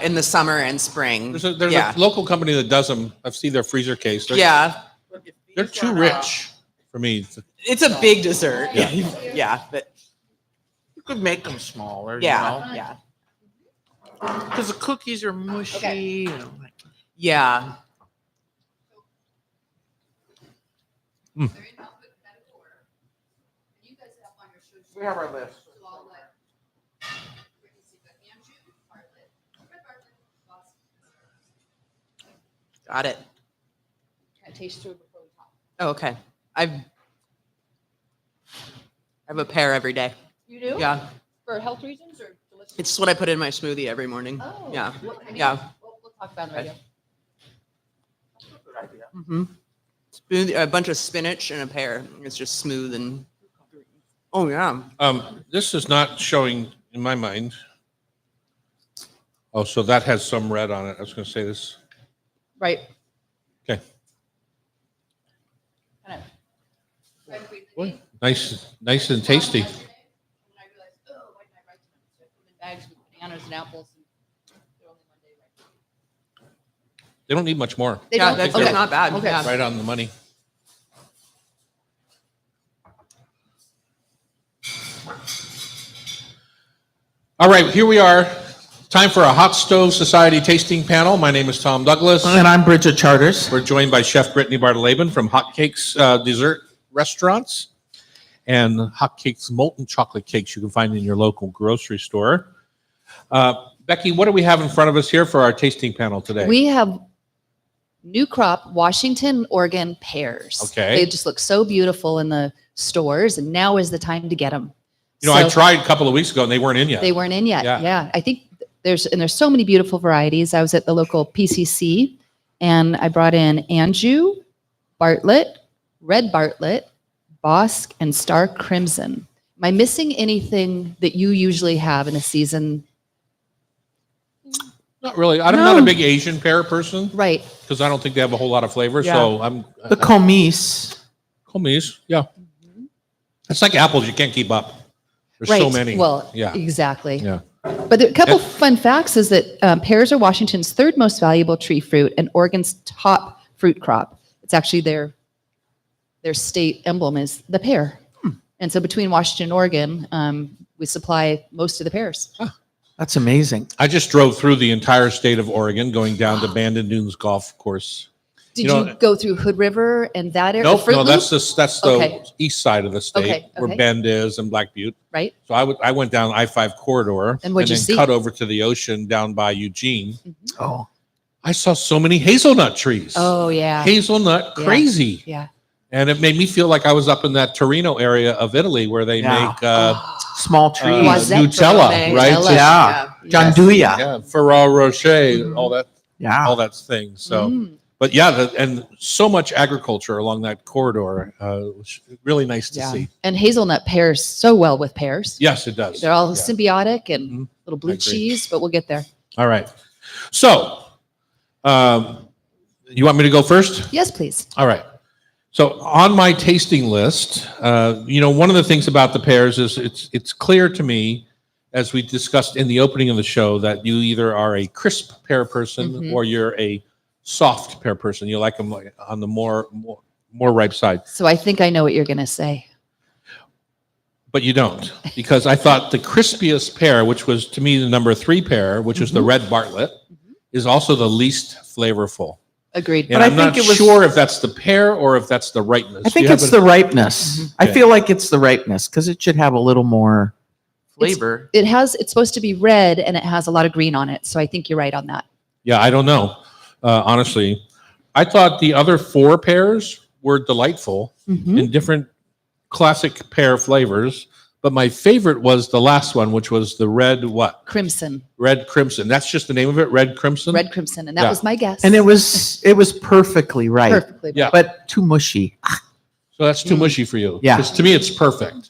in the summer and spring. There's Yeah. a local company that does them. I've seen their freezer case. Yeah. Look, if They're these too are, rich for me. It's a big dessert. Yeah. Yeah. But You could make them smaller, yeah. Yeah. Because the cookies are mushy. Okay. Yeah. We have our list. Got it. Can I taste through before we talk? Oh, okay. I have a pear every day. You do? Yeah. For health reasons or delicious? It's what I put in my smoothie every morning. Oh. Yeah. What- I mean, Yeah. We'll talk about it on the radio. Good idea. Mm-hmm. Smoothie, a bunch of spinach and a pear. It's just smooth and. Oh yeah. This is not showing in my mind. Oh, so that has some red on it. I was going to say this. Right. Okay. Kind of. Boy, nice and tasty. And I realized, oh, why didn't I write them? So I put them in bags with bananas and apples. And they're only 1 day, right? They don't need much more. They Yeah, don't? that's Okay. not bad. Okay. Yeah. Right on the money. All right, here we are. Time for a Hot Stove Society tasting panel. My name is Tom Douglas. And I'm Bridget Charters. We're joined by Chef Brittany Bartoleben from Hotcakes Dessert Restaurants and Hotcakes Molten Chocolate Cakes you can find in your local grocery store. Becky, what do we have in front of us here for our tasting panel today? We have new crop Washington, Oregon pears. Okay. They just look so beautiful in the stores, and now is the time to get them. I tried a couple of weeks ago and they weren't in yet. They weren't in yet. Yeah. Yeah. I think there's so many beautiful varieties. I was at the local PCC and I brought in Anjou, Bartlett, Red Bartlett, Bosque, and Star Crimson. Am I missing anything that you usually have in a season? Not really. I'm not a big Asian pear person Right. because I don't think they have a whole lot of flavor. Yeah. So I'm The Comise. Comies, yeah. It's like apples. You can't keep up. There's Right. so many. Well, yeah. exactly. Yeah. But a couple fun facts is that pears are Washington's third most valuable tree fruit and Oregon's top fruit crop. It's actually their state emblem is the pear. And so between Washington and Oregon, we supply most of the pears. That's amazing. I just drove through the entire state of Oregon, going down to Bandon Dunes Golf Course. Did You you, know- go through Hood River and that area? Nope, Fruit no, Loop? that's the Okay. east side of the state Okay, where okay. Bend is and Black Butte. Right? So I went down I-5 corridor And what'd you then see? cut over to the ocean down by Eugene. Oh, I saw so many hazelnut trees. Oh, yeah. Hazelnut Yeah. crazy. Yeah. And it made me feel like I was up in that Torino area of Italy where they Yeah. make small trees. Noisette Nutella, Ferrone. right? Nutella. Just- Yeah. Yes. Gianduja. yeah, Ferrero Rocher, Mhm. all that thing. So, Mm. but yeah, and so much agriculture along that corridor, which is really nice to Yeah. see. And hazelnut pairs so well with pears. Yes, it does. They're all Yeah. symbiotic and Mhm. little I blue agree. cheese, but we'll get there. All right. So, you want me to go first? Yes, please. All right. So on my tasting list, one of the things about the pears is it's clear to me, as we discussed in the opening of the show, that you either are a crisp pear person Mhm. or you're a soft pear person. You like them like on the more ripe side, So I think I know what you're going to say. but you don't, because I thought the crispiest pear, which was to me the number 3 pear, which is the red Bartlett, is also the least flavorful. Agreed. And But I I'm not think it was- sure if that's the pear or if that's the ripeness. I Do think you have it's a- the ripeness. I Okay. feel like it's the ripeness because it should have a little more flavor. It's supposed to be red and it has a lot of green on it. So I think you're right on that. Yeah, I don't know. Honestly, I thought the other 4 pears were delightful in different classic pear flavors, but my favorite was the last one, which was the red what? Crimson, Red crimson. That's just the name of it, red crimson. red crimson. And that Yeah. was my guess. And it was perfectly right, perfectly. Yeah. but too mushy. So that's too mushy for you. Yeah. 'Cause to me, it's perfect.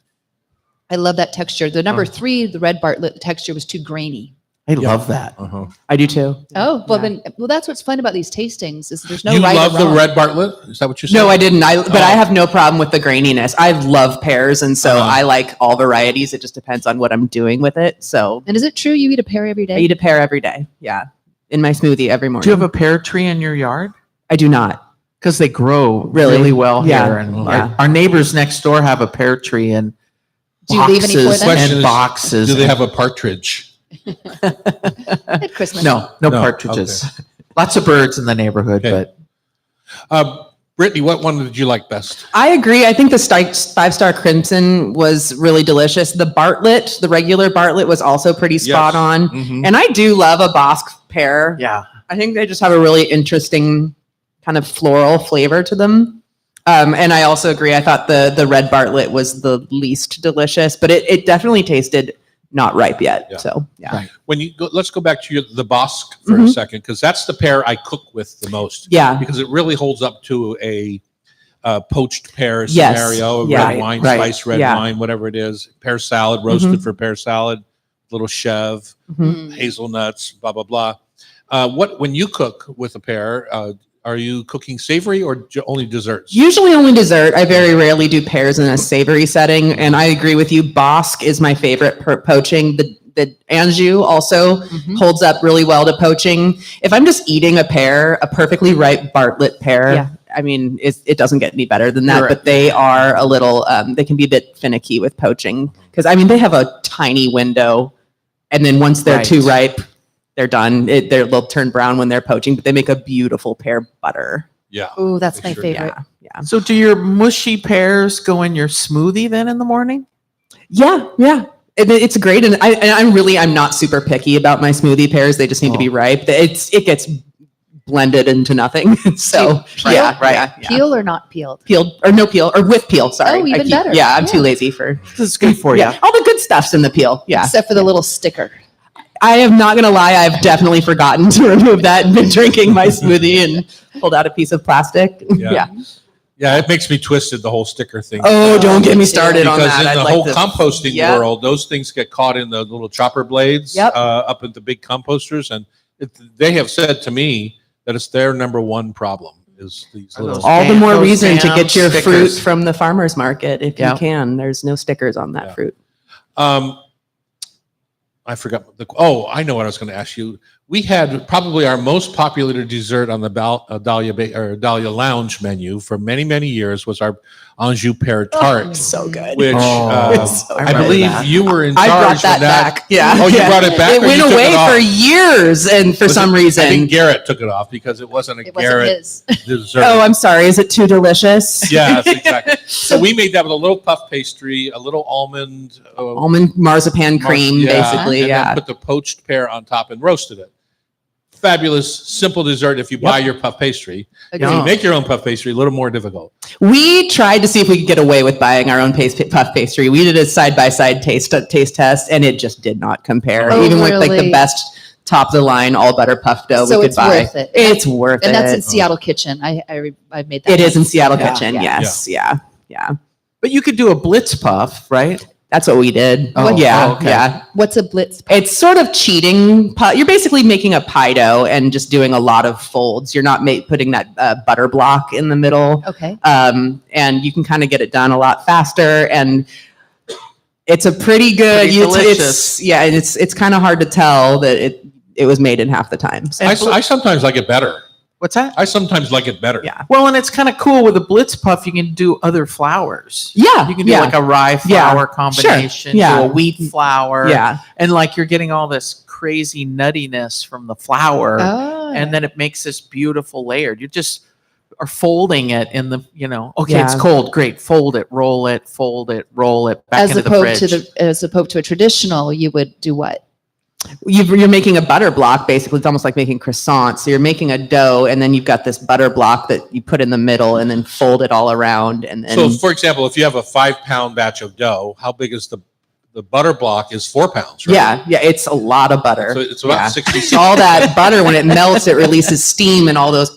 I love that texture. The number 3, the red Bartlett, the texture was too grainy. I love that. Uh-huh. I do too. Oh, well Yeah. then, that's what's fun about these tastings is there's no You right love or the wrong. red Bartlett? Is that what you said? No, I didn't. But I Oh. have no problem with the graininess. I love pears, and so Uh-huh. I like all varieties. It just depends on what I'm doing with it. So And is it true you eat a pear every day? I eat a pear every day. Yeah, in my smoothie every morning. Do you have a pear tree in your yard? I do not. Because they grow Really? really well Yeah. here. And Yeah. our neighbors next door have a pear tree and Do you leave any for boxes them? Question and is, boxes. Do they have a partridge? At Christmas. No No, partridges. Lots of birds in the neighborhood, Okay. but Brittany, what one did you like best? I agree. I think the 5-star crimson was really delicious. The Bartlett, the regular Bartlett, was also pretty spot Yes. on. Mhm. And I do love a Bosque pear. yeah. I think they just have a really interesting kind of floral flavor to them. And I also agree. I thought the red Bartlett was the least delicious, but it definitely tasted not ripe yet. Yeah. So yeah, Right. When you go, let's go back to the Bosque for a Mhm. second, because that's the pear I cook with the most. yeah, Because it really holds up to a poached pear Yes. scenario, Yeah. red wine, Right. spiced red Yeah. wine, whatever it is, pear salad, roasted Mhm. for pear salad, little chev, Mhm. hazelnuts, blah blah blah. When you cook with a pear, are you cooking savory or only desserts? Usually only dessert. I very rarely do pears in a savory setting, and I agree with you. Bosque is my favorite poaching. The Anjou also Mhm. holds up really well to poaching. If I'm just eating a pear, a perfectly ripe Bartlett pear, Yeah. I mean, it doesn't get any better than that. You're right. But they are a little, they can be a bit finicky with poaching because I mean they have a tiny window, and then once they're Right. too ripe, they're done. They'll turn brown when they're poaching, but they make a beautiful pear butter. Yeah. Oh, that's For my sure. favorite. Yeah. So do your mushy pears go in your smoothie then in the morning? Yeah, yeah. It's great, and I'm not super picky about my smoothie pears. They just need to be ripe. It gets blended into nothing. So Peel? yeah, right. Yeah. Peel or not peeled? Peeled or no peel or with peel. Sorry. Oh, even I better. Yeah, I'm too Yeah. lazy for. This is good for you. Yeah, all the good stuff's in the peel. Yeah, Except for the little sticker. I am not gonna lie. I've definitely forgotten to remove that and been drinking my smoothie and pulled out a piece of plastic. Yeah. Yeah. Yeah, it makes me twisted, the whole sticker thing. Oh, don't get me started on Because that. in I'd the like whole to- composting Yep. world, those things get caught in the little chopper blades Yep. up at the big composters, and they have said to me that it's their number one problem is these Are little. those All the more Those reason to damn get your fruit stickers. from the farmer's market if Yeah. you can. There's no stickers on that Yeah. fruit. I forgot. I know what I was going to ask you. We had probably our most popular dessert on the Dahlia Lounge menu for many, many years was our Anjou pear tart, So good. which Oh, I remember believe that. you were in I charge brought that when that. back. Yeah. Oh, you Yeah. brought it back. It or you went took away it off? for years, and for Was some it- I reason. think Garrett took it off because it wasn't a It wasn't Garrett his. dessert. Oh, I'm sorry. Is it too delicious? Yes, exactly. So we made that with a little puff pastry, a little almond, Almond marzipan cream, basically. and Yeah. then put the poached pear on top and roasted it. Fabulous, simple dessert if you buy your puff pastry. If Agreed. you make your own puff pastry, a little more difficult. We tried to see if we could get away with buying our own puff pastry. We did a side by side taste test, and it just did not compare, Oh, even with like the really? best top of the line all butter puff dough So we could it's buy. worth it. It's worth And that's in it. Seattle Kitchen. I've made that. It is in once. Seattle Yeah. Kitchen. Yeah. Yes. Yeah. But you could do a blitz puff, right? That's what we did. Oh, yeah. oh, okay. Yeah. What's a blitz? It's sort of cheating. You're basically making a pie dough and just doing a lot of folds. You're not putting that butter block in the middle. Okay. And you can kind of get it done a lot faster. And it's a pretty good. Pretty delicious. And it's kind of hard to tell that it was made in half the time. So, I sometimes like it better. What's that? I sometimes like it better. yeah. Well, and it's kind of cool with a blitz puff. You can do other flours. Yeah. You can do like a rye Yeah. flour combination, Yeah. do a wheat flour, Yeah. and like you're getting all this crazy nuttiness from the flour, Oh. and then it makes this beautiful layered. You just are folding it in the, okay, Yeah. it's cold, great, fold it, roll it, roll it back as into the opposed fridge. as opposed to a traditional, you would do what? You're making a butter block, basically. It's almost like making croissants. So you're making a dough, and then you've got this butter block that you put in the middle and then fold it all around. And then, So, for example, if you have a 5-pound batch of dough, how big is the butter block? Is 4 pounds, right? yeah, it's a lot of butter. So it's about Yeah. 60. So all that butter, when it melts, it releases steam and all those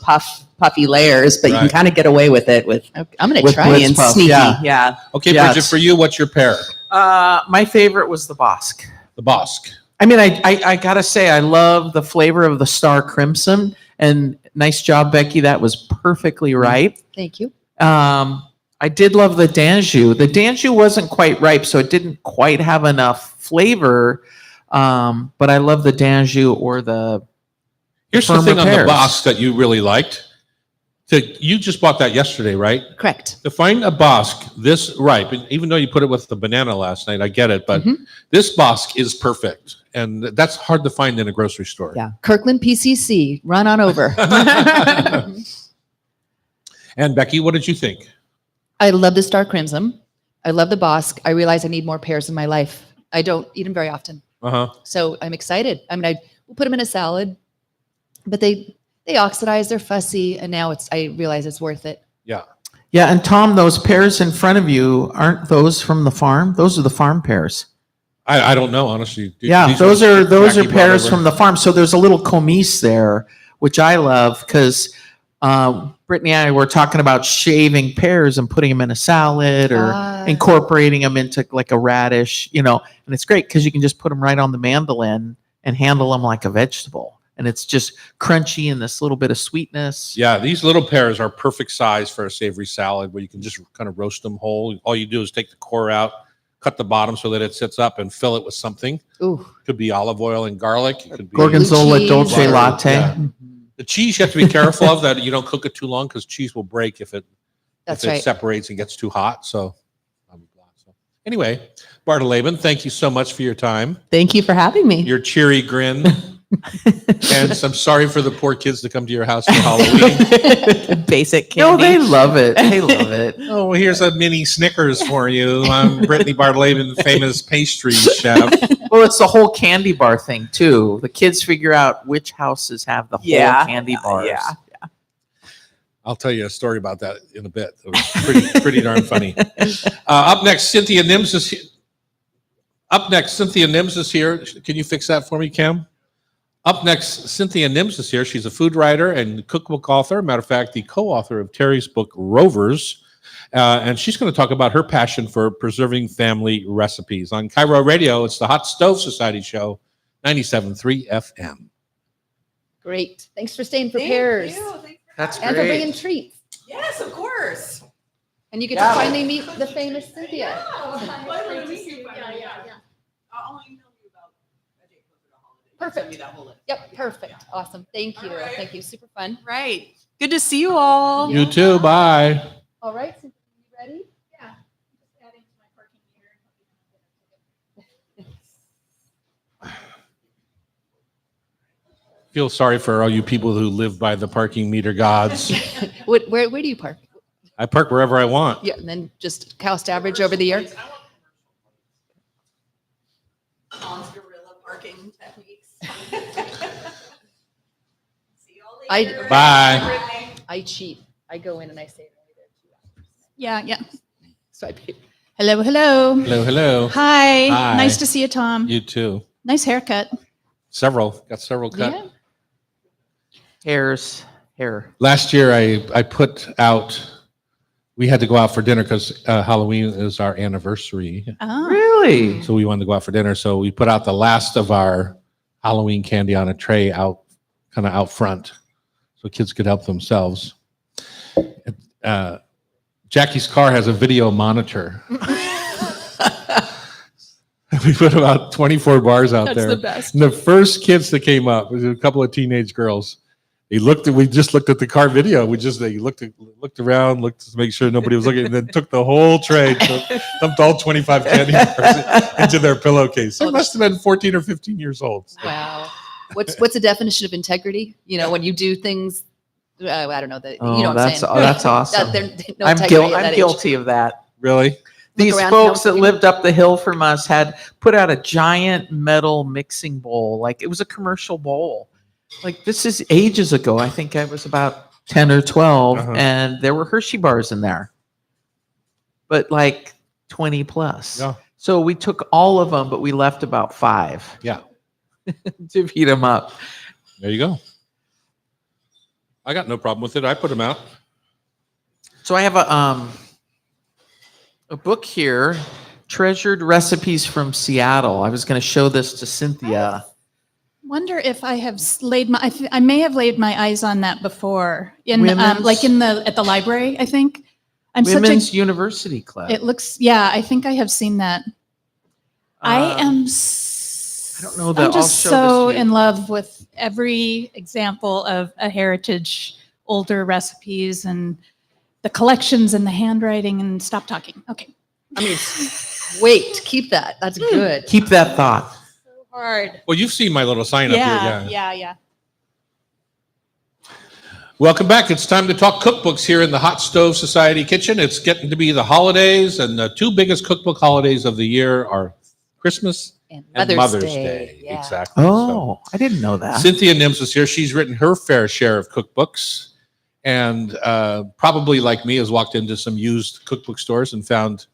puffy layers, but you can Right. kind of get away with it with I'm going to With try blitz and puff, sneaky. yeah. Okay, Yeah, Bridget, it's- for you, what's your pair? My favorite was the Bosque. The Bosque. I mean, I gotta say, I love the flavor of the Star Crimson, and nice job, Becky. That was perfectly right. Thank you. I did love the Danjou. The Danjou wasn't quite ripe, so it didn't quite have enough flavor. But I love the Danjou or the. Here's the firmer thing on the pears. Bosque that you really liked. You just bought that yesterday, right? Correct. To find a Bosque this ripe, and even though you put it with the banana last night, I get it, but Mhm. this Bosque is perfect. And that's hard to find in a grocery store. Yeah. Kirkland PCC, run on over. And Becky, what did you think? I love the Star Crimson. I love the Bosque. I realize I need more pears in my life. I don't eat them very often. Uh-huh. So I'm excited. I mean, we'll put them in a salad, but they oxidize, they're fussy, and now I realize it's worth it. Yeah. Yeah, and Tom, those pears in front of you aren't those from the farm? Those are the farm pears. I don't know, honestly. Yeah, These those ones are Jackie brought pears over. from the farm. So there's a little comise there, which I love because Brittany and I were talking about shaving pears and putting them in a salad or Ah. incorporating them into like a radish, and it's great because you can just put them right on the mandolin and handle them like a vegetable. And it's just crunchy and this little bit of sweetness. Yeah, these little pears are perfect size for a savory salad where you can just kind of roast them whole. All you do is take the core out, cut the bottom so that it sits up, and fill it with something. Ooh, Could be olive oil and garlic. It could be Gorgonzola cheese. dolce Butter, latte. yeah. The cheese you have to be careful of that you don't cook it too long because cheese will break if it that's if it right. separates and gets too hot. So anyway, Barta Laban, thank you so much for your time, Thank you for having me. your cheery grin, and I'm sorry for the poor kids to come to your house for Halloween. Basic No, candy. they love it. They love it. Oh, well, here's a mini Snickers for you. I'm Brittany Bartlaven, famous pastry chef. Well, it's the whole candy bar thing too. The kids figure out which houses have the whole candy bars. Yeah. I'll tell you a story about that in a bit. It was pretty darn funny. Up next, Cynthia Nims is here. Can you fix that for me, Cam? Up next, Cynthia Nims is here. She's a food writer and cookbook author. Matter of fact, the co-author of Terry's book, Rovers. And she's going to talk about her passion for preserving family recipes. On Cairo Radio, it's the Hot Stove Society Show, 97.3 FM. Great. Thanks for staying for Thank pears you. Thanks for That's and for bringing treats. Yes, of course. And you get to finally meet the famous Cynthia. Pleasure to meet you. Yeah. I'll email you about Jake closer to holiday. Perfect. Send me that whole list. Yep, perfect. Awesome. Thank you. All right. Thank you. Super fun. Right. Good to see you all. You too. Bye. All right, Cynthia, you ready? Feel sorry for all you people who live by the parking meter gods. Where do you park? I park wherever I want. Yeah, and then just cost average over the year. Guerrilla parking techniques. See y'all I- later. Bye. I cheat. I go in and I say, Yeah. so I pay. Hello, hello. Hello, hello. Hi. Hi. Nice to see you, Tom. You too. Nice haircut. Got several cut. Yeah. Hair. Last year, I put out. We had to go out for dinner because Halloween is our anniversary. Oh. Really? So we wanted to go out for dinner. So we put out the last of our Halloween candy on a tray kind of out front, so kids could help themselves. Jackie's car has a video monitor. We put about 24 bars out That's there. the best. And the first kids that came up was a couple of teenage girls. We just looked at the car video. They looked around, looked to make sure nobody was looking, and then took the whole tray, dumped all 25 candy bars into their pillowcase. They must have been 14 or 15 years old. Wow. What's the definition of integrity? When you do things, I don't know that. Oh, you know what I'm that's saying? that's awesome. There's no I'm integrity at that age. guilty of that. Really? These around, folks count that lived up the hill from us had put out a giant metal mixing bowl. Like it was a commercial bowl. Like this is ages ago. I think I was about 10 or 12 Uh-huh. and there were Hershey bars in there. But like 20 plus. Yeah. So we took all of them, but we left about 5. Yeah. To heat them up. There you go. I got no problem with it. I put them out. So I have a book here, Treasured Recipes from Seattle. I was going to show this to Cynthia. Wonder if I have I may have laid my eyes on that before Women's- like at the library, I think. I'm Women's University Club. it looks, yeah, I think I have seen that. I am I don't know that I'm I'll just show so this to you. in love with every example of a heritage older recipes and the collections and the handwriting and stop talking. Okay. I mean, wait, keep that. That's good. Keep that thought. So hard. Well, you've seen my little sign up here. Yeah. Welcome back. It's time to talk cookbooks here in the Hot Stove Society kitchen. It's getting to be the holidays, and the two biggest cookbook holidays of the year are Christmas And and Mother's Day. Yeah. Exactly. Oh, I didn't know that. Cynthia Nims is here. She's written her fair share of cookbooks, and probably like me has walked into some used cookbook stores and found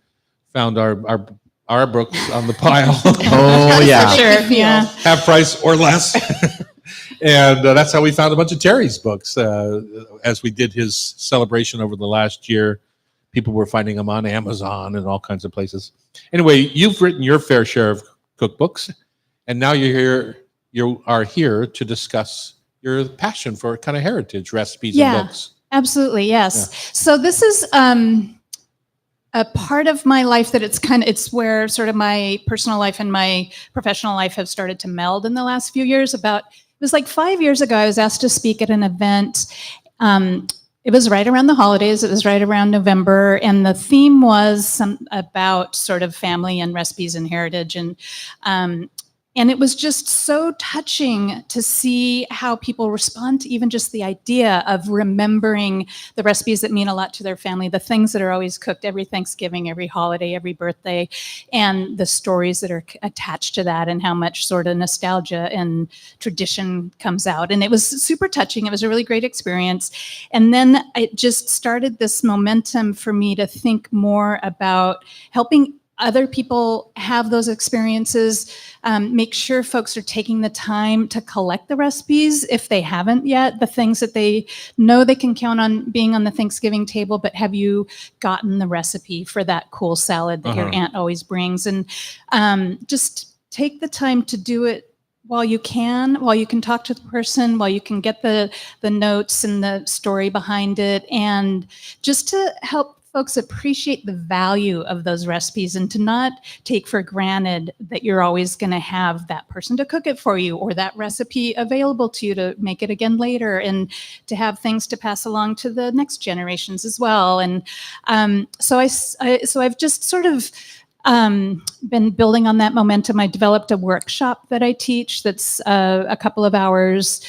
our books on the pile, Oh, yeah. Sure. Yeah. half price or less. And that's how we found a bunch of Terry's books. As we did his celebration over the last year, people were finding them on Amazon and all kinds of places. Anyway, you've written your fair share of cookbooks, and now you are here to discuss your passion for kind of heritage recipes Yeah. and books. Absolutely, yes. So this is a part of my life that it's where sort of my personal life and my professional life have started to meld in the last few years. It was like 5 years ago, I was asked to speak at an event. It was right around the holidays. It was right around November, and the theme was about sort of family and recipes and heritage, and it was just so touching to see how people respond to even just the idea of remembering the recipes that mean a lot to their family, the things that are always cooked every Thanksgiving, every holiday, every birthday, and the stories that are attached to that, and how much sort of nostalgia and tradition comes out. And it was super touching. It was a really great experience. And then it just started this momentum for me to think more about helping other people have those experiences, make sure folks are taking the time to collect the recipes if they haven't yet, the things that they know they can count on being on the Thanksgiving table, but have you gotten the recipe for that cool salad that your aunt always brings? And just take the time to do it while you can talk to the person, while you can get the notes and the story behind it, and just to help folks appreciate the value of those recipes and to not take for granted that you're always going to have that person to cook it for you or that recipe available to you to make it again later, and to have things to pass along to the next generations as well. And so I've just sort of been building on that momentum. I developed a workshop that I teach that's a couple of hours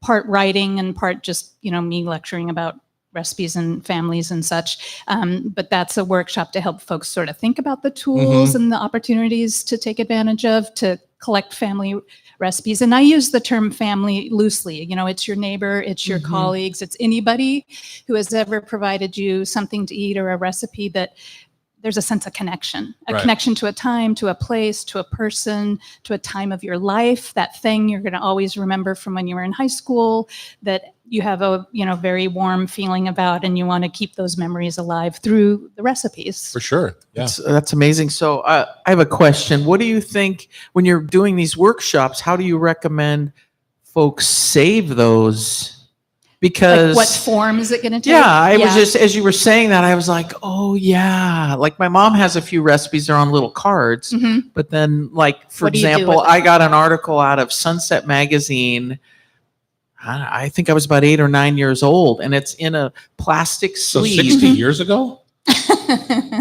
part writing and part just, me lecturing about recipes and families and such. But that's a workshop to help folks sort of think about the tools and the opportunities to take advantage of, to collect family recipes. And I use the term family loosely. It's your neighbor, it's your colleagues, it's anybody who has ever provided you something to eat or a recipe that there's a sense of connection, a connection to a time, to a place, to a person, to a time of your life, that thing you're going to always remember from when you were in high school that you have a, very warm feeling about, and you want to keep those memories alive through the recipes. For sure. Yeah. That's amazing. So I have a question. What do you think when you're doing these workshops? How do you recommend folks save those? Because Like what form is it going to take? yeah, I was just, as you were saying that, I was like, oh yeah. Like my mom has a few recipes, they're on little cards, but then like, for What do you do example, with I got an article out of Sunset Magazine. I think I was about 8 or 9 years old, and it's in a plastic So sleeve. 60 years ago?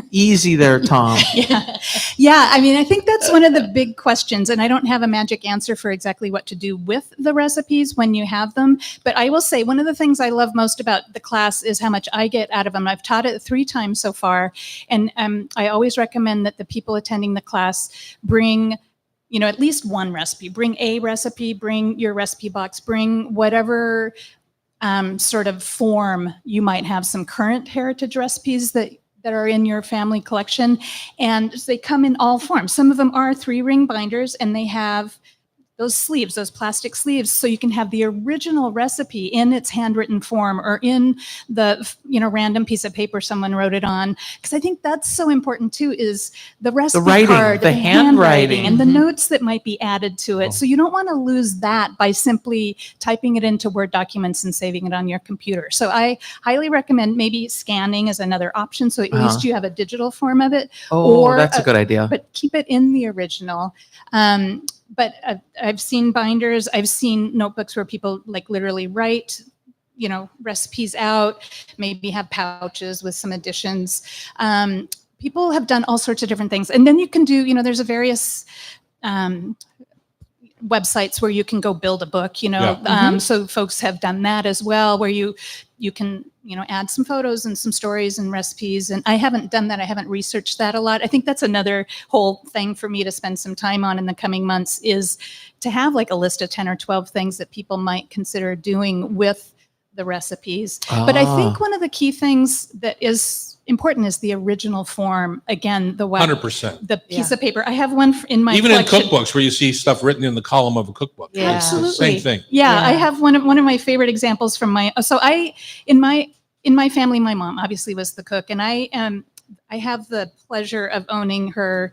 Easy there, Tom. Yeah. I mean, I think that's one of the big questions, and I don't have a magic answer for exactly what to do with the recipes when you have them. But I will say one of the things I love most about the class is how much I get out of them. I've taught it 3 times so far, and I always recommend that the people attending the class bring at least one recipe. Bring a recipe, bring your recipe box, bring whatever sort of form you might have, some current heritage recipes that are in your family collection. And they come in all forms. Some of them are 3-ring binders, and they have those sleeves, those plastic sleeves, so you can have the original recipe in its handwritten form or in the random piece of paper someone wrote it on. Because I think that's so important too, is the recipe writing, card, the handwriting. and the notes that might be added to it. So you don't want to lose that by simply typing it into Word documents and saving it on your computer. So I highly recommend maybe scanning as another option, so at least you have a digital form of it. Oh, Or that's a good idea. But keep it in the original. But I've seen binders, I've seen notebooks where people like literally write, recipes out, maybe have pouches with some additions. People have done all sorts of different things. And then you can do, there's a various websites where you can go build a book, so folks have done that as well, where you can, add some photos and some stories and recipes. And I haven't done that. I haven't researched that a lot. I think that's another whole thing for me to spend some time on in the coming months, is to have like a list of 10 or 12 things that people might consider doing with the recipes. But I think one of the key things that is important is the original form. Again, the 100%. the piece of paper. I have one in my Even collection. in cookbooks where you see stuff written in the column of a cookbook. Yeah. It's the Absolutely. same thing. Yeah, Yeah. I have one of my favorite examples from in my family, my mom obviously was the cook, and I have the pleasure of owning her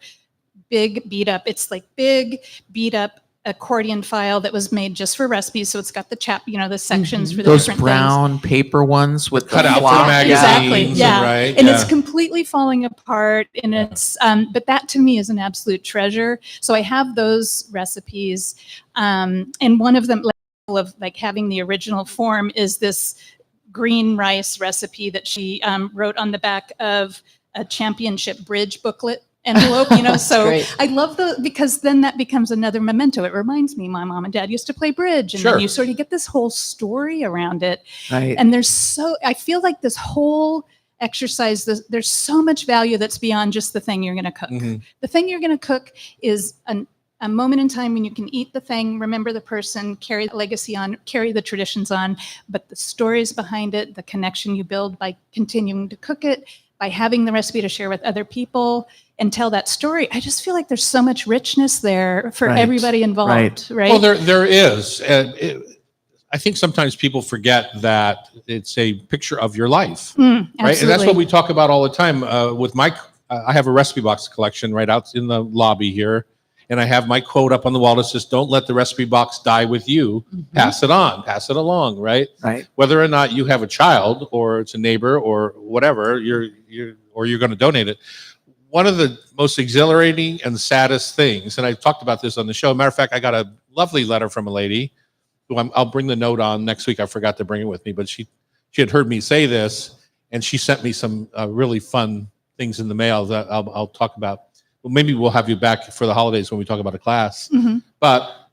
big beat up. It's like big beat up accordion file that was made just for recipes. So it's got the sections for the Those different brown paper ones with Cut the out for flop. magazines. Exactly. Yeah. Right? And Yeah. it's completely falling apart, and it's but that to me is an absolute treasure. So I have those recipes, and one of them, of like having the original form, is this green rice recipe that she wrote on the back of a championship bridge booklet envelope. So great. I love because then that becomes another memento. It reminds me my mom and dad used to play bridge, and Sure. then you sort of get this whole story around it. Right. And I feel like this whole exercise, there's so much value that's beyond just the thing you're going to cook. Mhm. The thing you're going to cook is a moment in time when you can eat the thing, remember the person, carry the legacy on, carry the traditions on, but the stories behind it, the connection you build by continuing to cook it, by having the recipe to share with other people and tell that story. I just feel like there's so much richness there for Right. everybody involved, right? Well, there is. I think sometimes people forget that it's a picture of your life, right? And that's what absolutely. we talk about all the time. With I have a recipe box collection right out in the lobby here, and I have my quote up on the wall that says, "Don't let the recipe box die with you. Pass it on, pass it along." Right? Right. Whether or not you have a child or it's a neighbor or whatever, you're going to donate it. One of the most exhilarating and saddest things, and I talked about this on the show. Matter of fact, I got a lovely letter from a lady who I'll bring the note on next week. I forgot to bring it with me, but she had heard me say this, and she sent me some really fun things in the mail that I'll talk about. Well, maybe we'll have you back for the holidays when we talk about a class. Mhm. But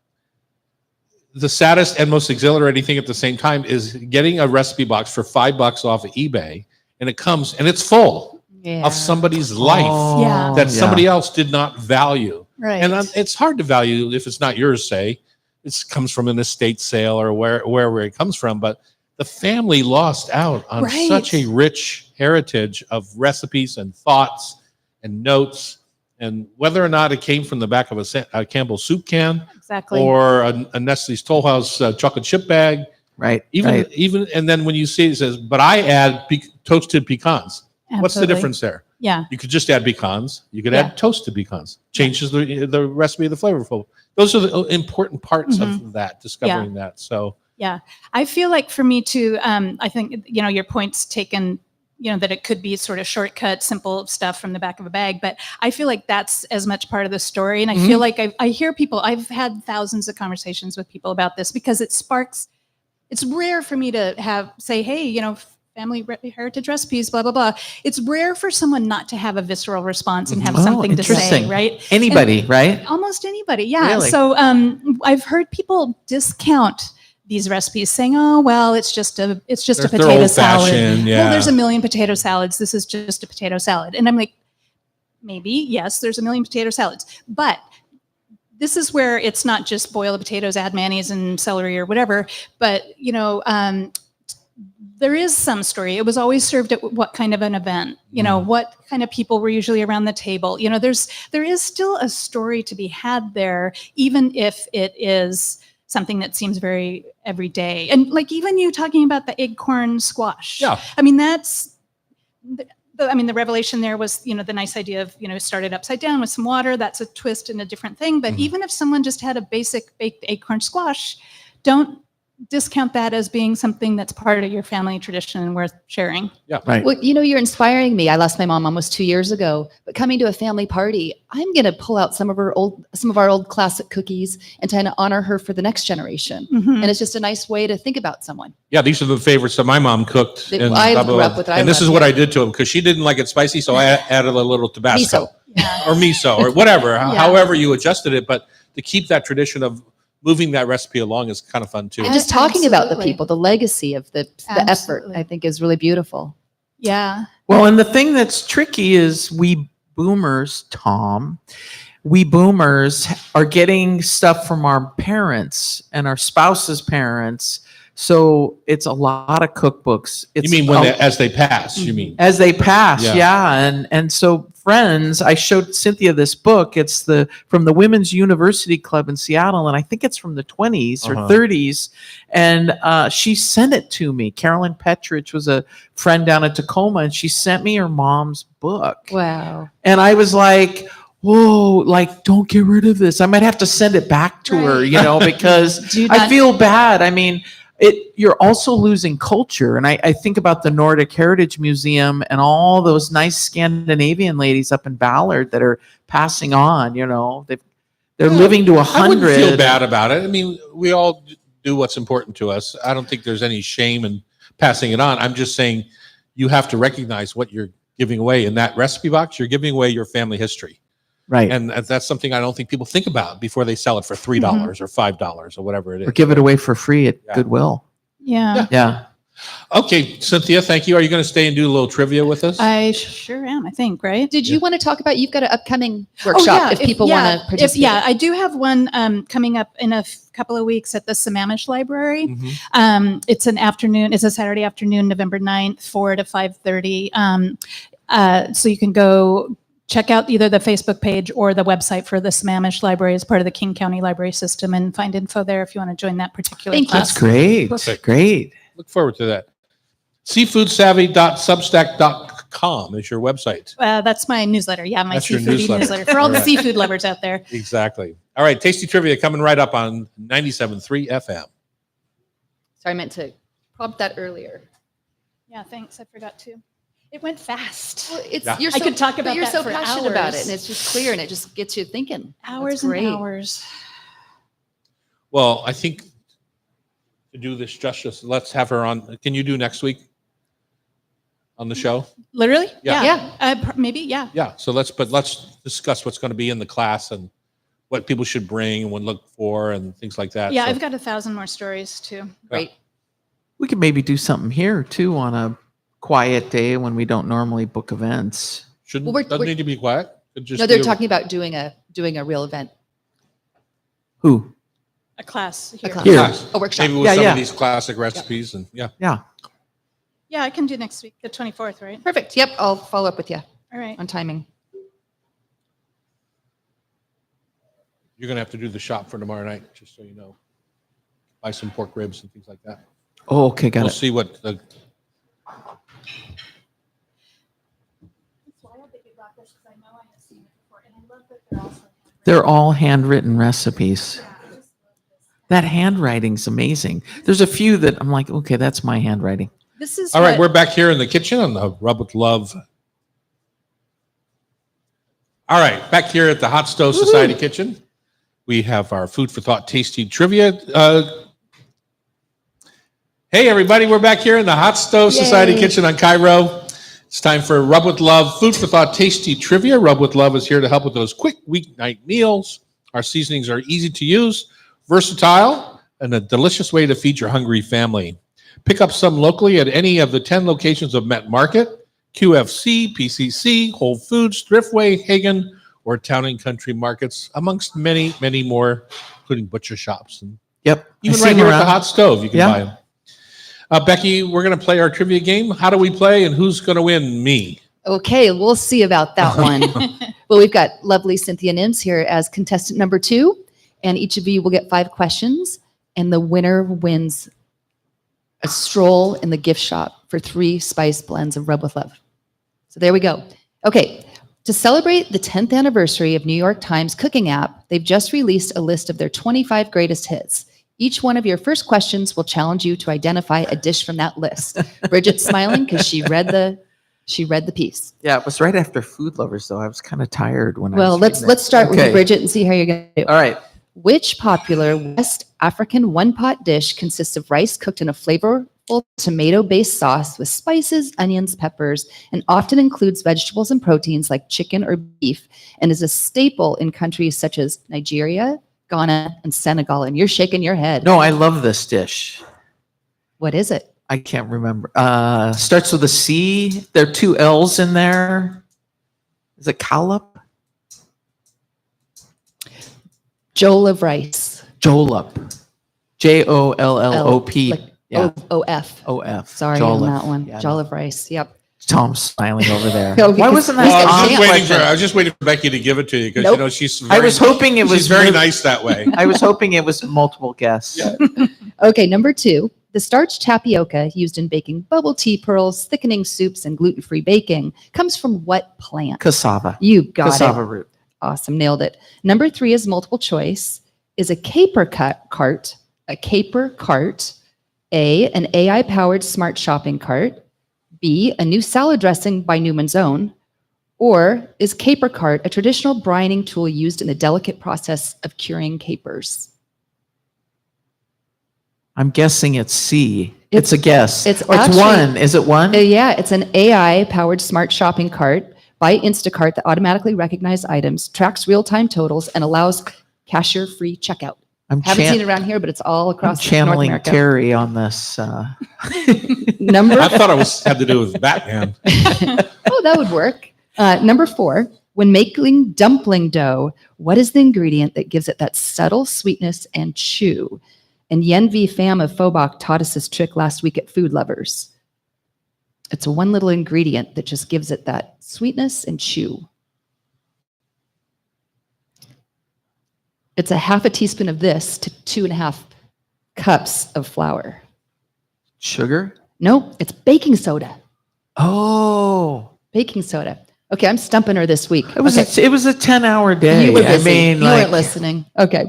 the saddest and most exhilarating thing at the same time is getting a recipe box for $5 off of eBay, and it comes and it's full Yeah. of somebody's life Yeah. that somebody else did not value. Right. And it's hard to value if it's not yours, say. It comes from an estate sale or wherever it comes from. But the family lost out on Right. such a rich heritage of recipes and thoughts and notes. And whether or not it came from the back of a Campbell soup can Exactly. or a Nestle's Toll House chocolate chip bag, Right. even, right. even, and then when you see it says, but I add toasted pecans. What's the Absolutely. difference there? Yeah. You could just add pecans. You could Yeah. add toasted pecans. Changes the recipe of the flavorful. Those are the important parts of that, discovering that. So I feel like for me too, I think, your point's taken, that it could be sort of shortcut, simple stuff from the back of a bag, but I feel like that's as much part of the story. And I feel like I hear people, I've had thousands of conversations with people about this because it's rare for me to say, hey, family heritage recipes, blah, blah, blah. It's rare for someone not to have a visceral response and have Oh, something to say, interesting. right? Anybody, right? Almost anybody, yeah. Really? So I've heard people discount these recipes, saying, "Oh, well, it's just a They're potato salad. old-fashioned, Well, yeah. there's a million potato salads. This is just a potato salad." And I'm like, maybe yes, there's a million potato salads, but this is where it's not just boil the potatoes, add mayonnaise and celery or whatever, but there is some story. It was always served at what kind of an event? What kind of people were usually around the table? There is still a story to be had there, even if it is something that seems very everyday. And like even you talking about the acorn squash. Yeah. I mean, that's the revelation there was, the nice idea of, start it upside down with some water. That's a twist and a different thing. But even if someone just had a basic baked acorn squash, don't discount that as being something that's part of your family tradition and worth sharing. yeah. Right. Well, you're inspiring me. I lost my mom almost 2 years ago, but coming to a family party, I'm going to pull out some of our old classic cookies and try to honor her for the next generation. Mhm. And it's just a nice way to think about someone. Yeah, these are the favorites that my mom cooked. That and I blah, blah, grew up blah. with, I And this love, is what yeah. I did to them because she didn't like it spicy, so I added a little Tabasco Miso. or miso or whatever, Yeah. however you adjusted it. But to keep that tradition of moving that recipe along is kind of fun too. And just talking about the Absolutely. people, the legacy of the effort, Absolutely. I think is really beautiful. Yeah. Well, and the thing that's tricky is we boomers, Tom, we boomers are getting stuff from our parents and our spouses' parents. So it's a lot of cookbooks. It's You mean as they pass, you mean? as they pass, Yeah. yeah. And so friends, I showed Cynthia this book. It's from the Women's University Club in Seattle, and I think it's from the 20s or Uh-huh. 30s. And she sent it to me. Carolyn Petridge was a friend down at Tacoma, and she sent me her mom's book. Wow. And I was like, whoa, like, don't get rid of this. I might have to send it back to her, because Do I not- feel bad. I mean, you're also losing culture. And I think about the Nordic Heritage Museum and all those nice Scandinavian ladies up in Ballard that are passing on, they're living to I wouldn't 100. feel bad about it. I mean, we all do what's important to us. I don't think there's any shame in passing it on. I'm just saying you have to recognize what you're giving away in that recipe box. You're giving away your family history. Right. And that's something I don't think people think about before they sell it for $3 or $5 or whatever it is. Or give it away for free at Yeah. Goodwill. Yeah. Yeah. Okay, Cynthia, thank you. Are you going to stay and do a little trivia with us? I sure am, I think, right? Did you want to talk about, you've got an upcoming Oh, workshop yeah, if people want to participate? Yeah, I do have one coming up in a couple of weeks at the Sammamish Library. Mhm. It's a Saturday afternoon, November 9th, 4 to 5:30. So you can go check out either the Facebook page or the website for the Sammamish Library as part of the King County Library System and find info there if you want to join that particular Thank you. class. That's great. Perfect. Great. Look forward to that. Seafoodsavvy.substack.com is your website. That's my newsletter. Yeah, my That's your seafood newsletter. newsletter for all the All right. seafood lovers out there. Exactly. All right, Tasty Trivia coming right up on 97.3 FM. Sorry, I meant to prompt that earlier. Yeah, thanks. I forgot to. It went fast. Well, it's, Yeah. you're I so, could talk but about you're that so for passionate about it, hours. and it's just clear, and it just gets you thinking. Hours That's and great. hours. Well, I think to do this justice, let's have her on. Can you do next week on the show? Literally? Yeah. Yeah. Maybe, yeah. Yeah. So let's discuss what's going to be in the class and what people should bring and would look for and things like that. Yeah, So- I've got 1,000 more stories too. Great. We could maybe do something here too on a quiet day when we don't normally book events. Shouldn't, Well, we're- doesn't we're- need to be quiet. Could just No, they're be a- talking about doing a real event. Who? A class here. class. Here. class. A workshop. Maybe with Yeah, some yeah. of these classic recipes and yeah. Yeah. Yeah, I can do next week, the 24th, right? Perfect. Yep. I'll follow up with you All right. on timing. You're going to have to do the shop for tomorrow night, just so you know. Buy some pork ribs and things like that. Oh, okay, got We'll it. see what the, They're all handwritten recipes. That handwriting's amazing. There's a few that I'm like, okay, that's my handwriting. This is all right, what- we're back here in the kitchen on the Rub with Love. All right, back here at the Hot Stove Society kitchen, we have our food for thought tasty trivia. Hey, everybody, we're back here in the Hot Stove Society Yay. kitchen on Cairo. It's time for Rub with Love food for thought tasty trivia. Rub with Love is here to help with those quick weeknight meals. Our seasonings are easy to use, versatile, and a delicious way to feed your hungry family. Pick up some locally at any of the 10 locations of Met Market, QFC, PCC, Whole Foods, Thriftway, Hagen, or Town and Country Markets, amongst many, many more, including butcher shops. And Yep. I even see right them here at the around. Hot Stove, you can Yeah. buy them. Becky, we're going to play our trivia game. How do we play and who's going to win? Me. Okay, we'll see about that one. Well, we've got lovely Cynthia Nims here as contestant number 2, and each of you will get 5 questions, and the winner wins a stroll in the gift shop for 3 spice blends of Rub with Love. So there we go. Okay, to celebrate the 10th anniversary of New York Times cooking app, they've just released a list of their 25 greatest hits. Each one of your first questions will challenge you to identify a dish from that list. Bridget's smiling because she read the piece. Yeah, it was right after Food Lovers, though. I was kind of tired when I Well, was reading let's start Okay. with Bridget and see how you're going to do. All right. Which popular West African one-pot dish consists of rice cooked in a flavorful tomato-based sauce with spices, onions, peppers, and often includes vegetables and proteins like chicken or beef, and is a staple in countries such as Nigeria, Ghana, and Senegal? And you're shaking your head. No, I love this dish. What is it? I can't remember. Starts with a C. There are 2 L's in there. Is it Collop? Jollof rice. Jollof. Jollop. Like Yeah. O-F. O-F. Sorry Jollof. on that one. Yeah, Jollof rice. Yep. Tom's smiling over there. No, Why because- wasn't Well, that I the was just waiting for Becky to give it to you because Nope. you know she's. I was hoping it was She's very mul- nice that way. I was hoping it was multiple guests. Yeah. Okay, number 2. The starch tapioca used in baking bubble tea pearls, thickening soups, and gluten-free baking comes from what plant? Cassava. You got Cassava it. root. Awesome, nailed it. Number 3 is multiple choice. Is a caper cart A, an AI-powered smart shopping cart, B, a new salad dressing by Newman's Own, or is caper cart a traditional brining tool used in the delicate process of curing capers? I'm guessing it's C. It's a guess. it's Or it's actually- one. Is it one? Yeah, it's an AI-powered smart shopping cart by Instacart that automatically recognizes items, tracks real-time totals, and allows cashier-free checkout. I'm Haven't seen it around here, but it's all I'm across North channeling America. Terry on this. Number I thought it had to do with Batman. oh, that would work. Number 4, when making dumpling dough, what is the ingredient that gives it that subtle sweetness and chew? And Yen V. Pham of Fobach taught us this trick last week at Food Lovers. It's one little ingredient that just gives it that sweetness and chew. It's a half a teaspoon of this to 2.5 cups of flour. Sugar? No, it's baking soda. Oh. Baking soda. Okay, I'm stumping her this week. It was Okay. it was a 10-hour day. You were I busy. mean, you like, weren't listening. Okay.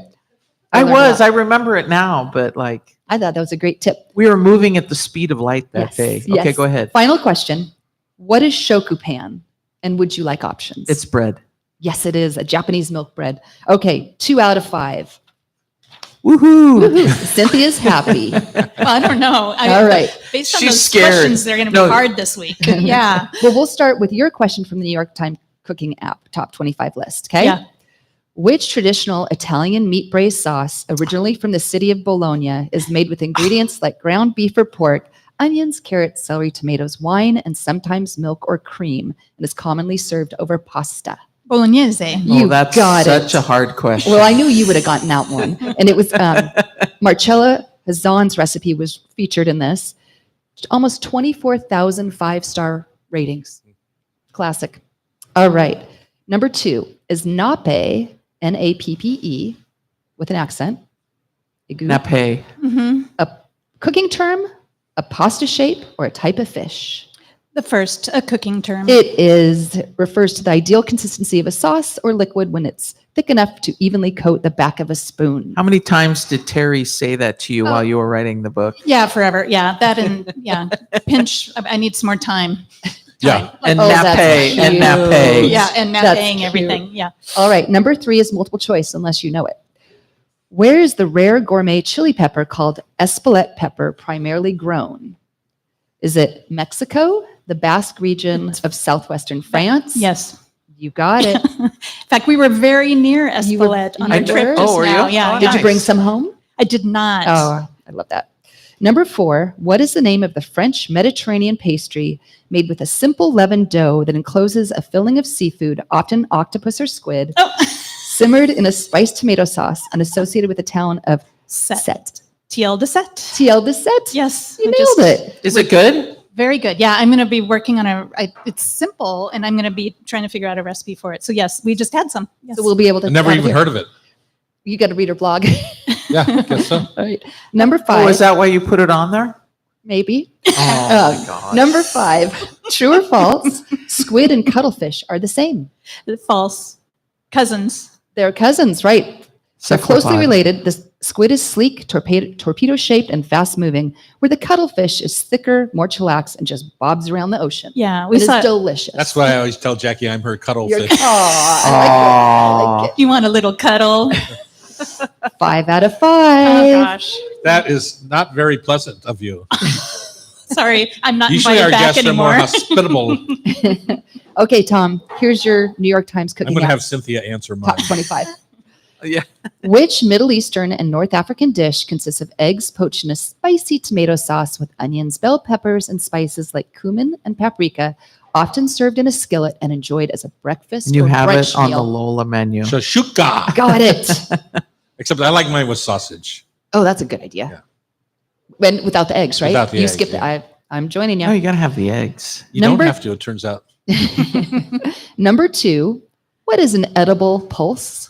I learned was. a I lot. remember it now, but like I thought that was a great tip. we were moving at the speed of light that Yes, day. yes. Okay, go ahead. Final question. What is shokupan? And would you like options? It's bread. Yes, it is a Japanese milk bread. Okay, 2 out of 5. Woohoo! Woohoo. Cynthia's happy. Well, I don't know. All right. Based on She's those scared. questions, they're going to be No. hard this week. Yeah. Well, we'll start with your question from the New York Times cooking app top 25 list. Okay. Yeah. Which traditional Italian meat braised sauce, originally from the city of Bologna, is made with ingredients like ground beef or pork, onions, carrots, celery, tomatoes, wine, and sometimes milk or cream, and is commonly served over pasta? Bolognese. You that's got such it. a hard question. Well, I knew you would have gotten that one. And it was Marcella Hazan's recipe was featured in this. Almost 24,000 five-star ratings. Classic. All right. Number 2 is nappe, Nappe, with an accent. Nappe. Hmm. A cooking term, a pasta shape, or a type of fish. The first, a cooking term. It refers to the ideal consistency of a sauce or liquid when it's thick enough to evenly coat the back of a spoon. How many times did Terry say that to you Oh. while you were writing the book? Yeah, forever. Yeah, that and yeah, pinch. I need some more time. Yeah. And Oh, that's nappe, and cute. nappe. Yeah, and That's napping cute. everything. Yeah. All right, number 3 is multiple choice unless you know it. Where is the rare gourmet chili pepper called Espelette pepper primarily grown? Is it Mexico, the Basque region of southwestern France? Yes. You got it. In fact, we were very near You were- Espelette on you our were? trip Oh, just were you? now. Yeah. Oh, yeah. Did you bring Nice. some home? I did not. Oh, I love that. Number 4, what is the name of the French Mediterranean pastry made with a simple leavened dough that encloses a filling of seafood, often octopus or squid, Oh. simmered in a spiced tomato sauce and associated with the town of Set. Set? TL de Set. TL de Set? Yes. You I nailed just- it. Is it good? Very good. Yeah, I'm going to be working on it's simple, and I'm going to be trying to figure out a recipe for it. So yes, we just had some. Yes. So we'll be able to. I never have even it. heard of it. You got to read her blog. Yeah, I guess so. All right. Number 5. Oh, is that why you put it on there? Maybe. Oh, my God. Number 5. True or false? Squid and cuttlefish are the same. False. Cousins. They're cousins, right? They're closely Cephalopod. related. The squid is sleek, torpedo-shaped, and fast-moving, where the cuttlefish is thicker, more chillax, and just bobs around the ocean. Yeah, It we is saw. delicious. That's why I always tell Jackie I'm her You're, cuttlefish. oh, I like it. You want a little cuddle? 5 out of 5. Oh gosh. That is not very pleasant of you. Sorry, I'm not Usually our invited back guests are more anymore. hospitable. Okay, Tom, here's your New York Times I'm cooking going to app, have Cynthia answer mine. top 25. Yeah. Which Middle Eastern and North African dish consists of eggs poached in a spicy tomato sauce with onions, bell peppers, and spices like cumin and paprika, often served in a skillet and enjoyed as a breakfast And you or have brunch it on the meal? Lola menu. Shashuka. Got it. Except I like mine with sausage. Oh, that's a good idea. When without the eggs, right? Without the you eggs, skip yeah. I'm joining No, you. you got to have the eggs. You Number- don't have to, it turns out. Number 2, what is an edible pulse?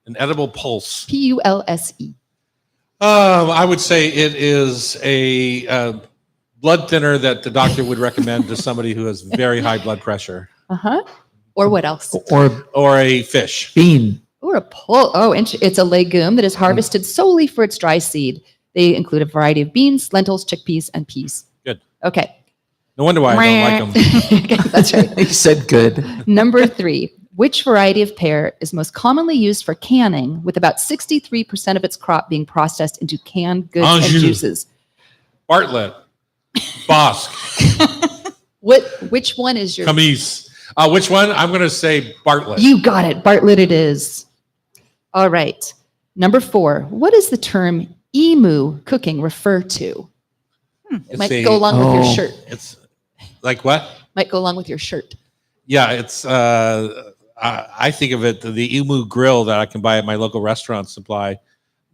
An edible pulse. Pulse. I would say it is a blood thinner that the doctor would recommend to somebody who has very high blood pressure, Uh-huh. Or what else? Or or a fish. bean. Or a pulse. Oh, it's a legume that is harvested solely for its dry seed. They include a variety of beans, lentils, chickpeas, and peas. Good. Okay. No wonder why I don't like them. Okay, that's right. He said good. Number 3, which variety of pear is most commonly used for canning, with about 63% of its crop being processed into canned goods and Anjou. juices? Bartlett, Bosque, Which one is your? Camise. Which one? I'm going to say Bartlett. You got it. Bartlett it is. All right. Number 4, what does the term emu cooking refer to? It It's might a- go along with your Oh. shirt. It's like what? Might go along with your shirt. Yeah, it's. I think of it. The Emu grill that I can buy at my local restaurant supply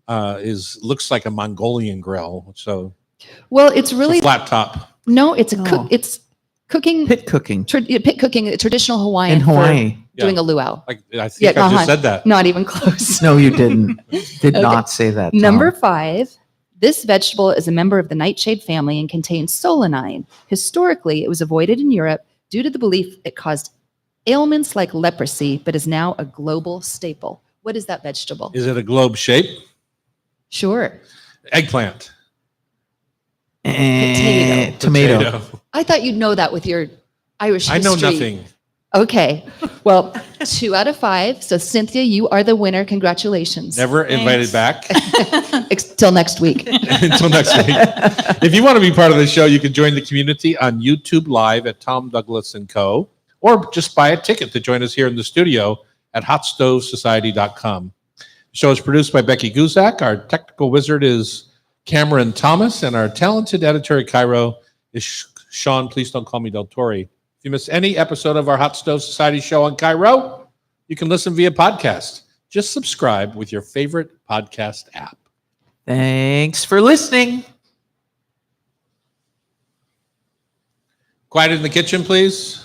looks like a Mongolian grill. So Well, it's it's really a flat top. no. It's a Oh. cook. It's cooking. Pit cooking Pit cooking. Traditional Hawaiian in Hawaii. for doing a luau. Like I think Yeah, I just uh-huh. said that. Not even close. No, you didn't. Did Okay. not say that. Tom. Number 5. This vegetable is a member of the nightshade family and contains solanine. Historically, it was avoided in Europe due to the belief it caused ailments like leprosy, but is now a global staple. What is that vegetable? Is it a globe shape? Sure. Eggplant. Tomato. I thought you'd know that with your Irish I history. know nothing. Okay. Well, 2 out of 5. So Cynthia, you are the winner. Congratulations. Never invited back Till next week. until next week. If you want to be part of the show, you can join the community on YouTube Live at Tom Douglas and Co. Or just buy a ticket to join us here in the studio at hotstovesociety.com. The show is produced by Becky Guzak. Our technical wizard is Cameron Thomas, and our talented editor at Cairo is Sean. Please don't call me Del Torre. If you miss any episode of our Hot Stove Society show on Cairo, you can listen via podcast. Just subscribe with your favorite podcast app. Thanks for listening. Quiet in the kitchen, please.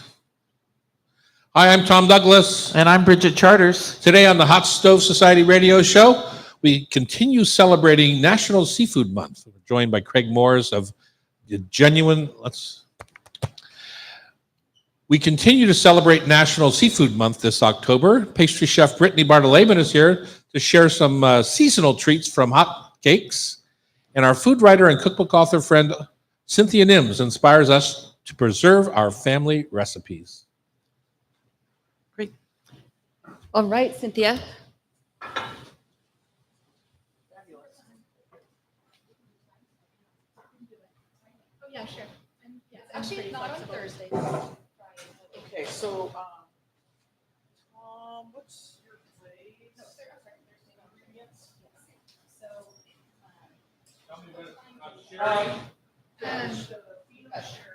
Hi, I'm Tom Douglas. And I'm Bridget Charters. Today on the Hot Stove Society radio show, we continue celebrating National Seafood Month. We're joined by Craig Moores of the Genuine. We continue to celebrate National Seafood Month this October. Pastry chef Brittany Bartoleben is here to share some seasonal treats from Hot Cakes. And our food writer and cookbook author friend Cynthia Nims inspires us to preserve our family recipes. All right, Cynthia. Oh, yeah, sure. Actually, not on Thursday. Okay, so, what's your place? No, Thursday. Ingredients? So, Um, peanut butter.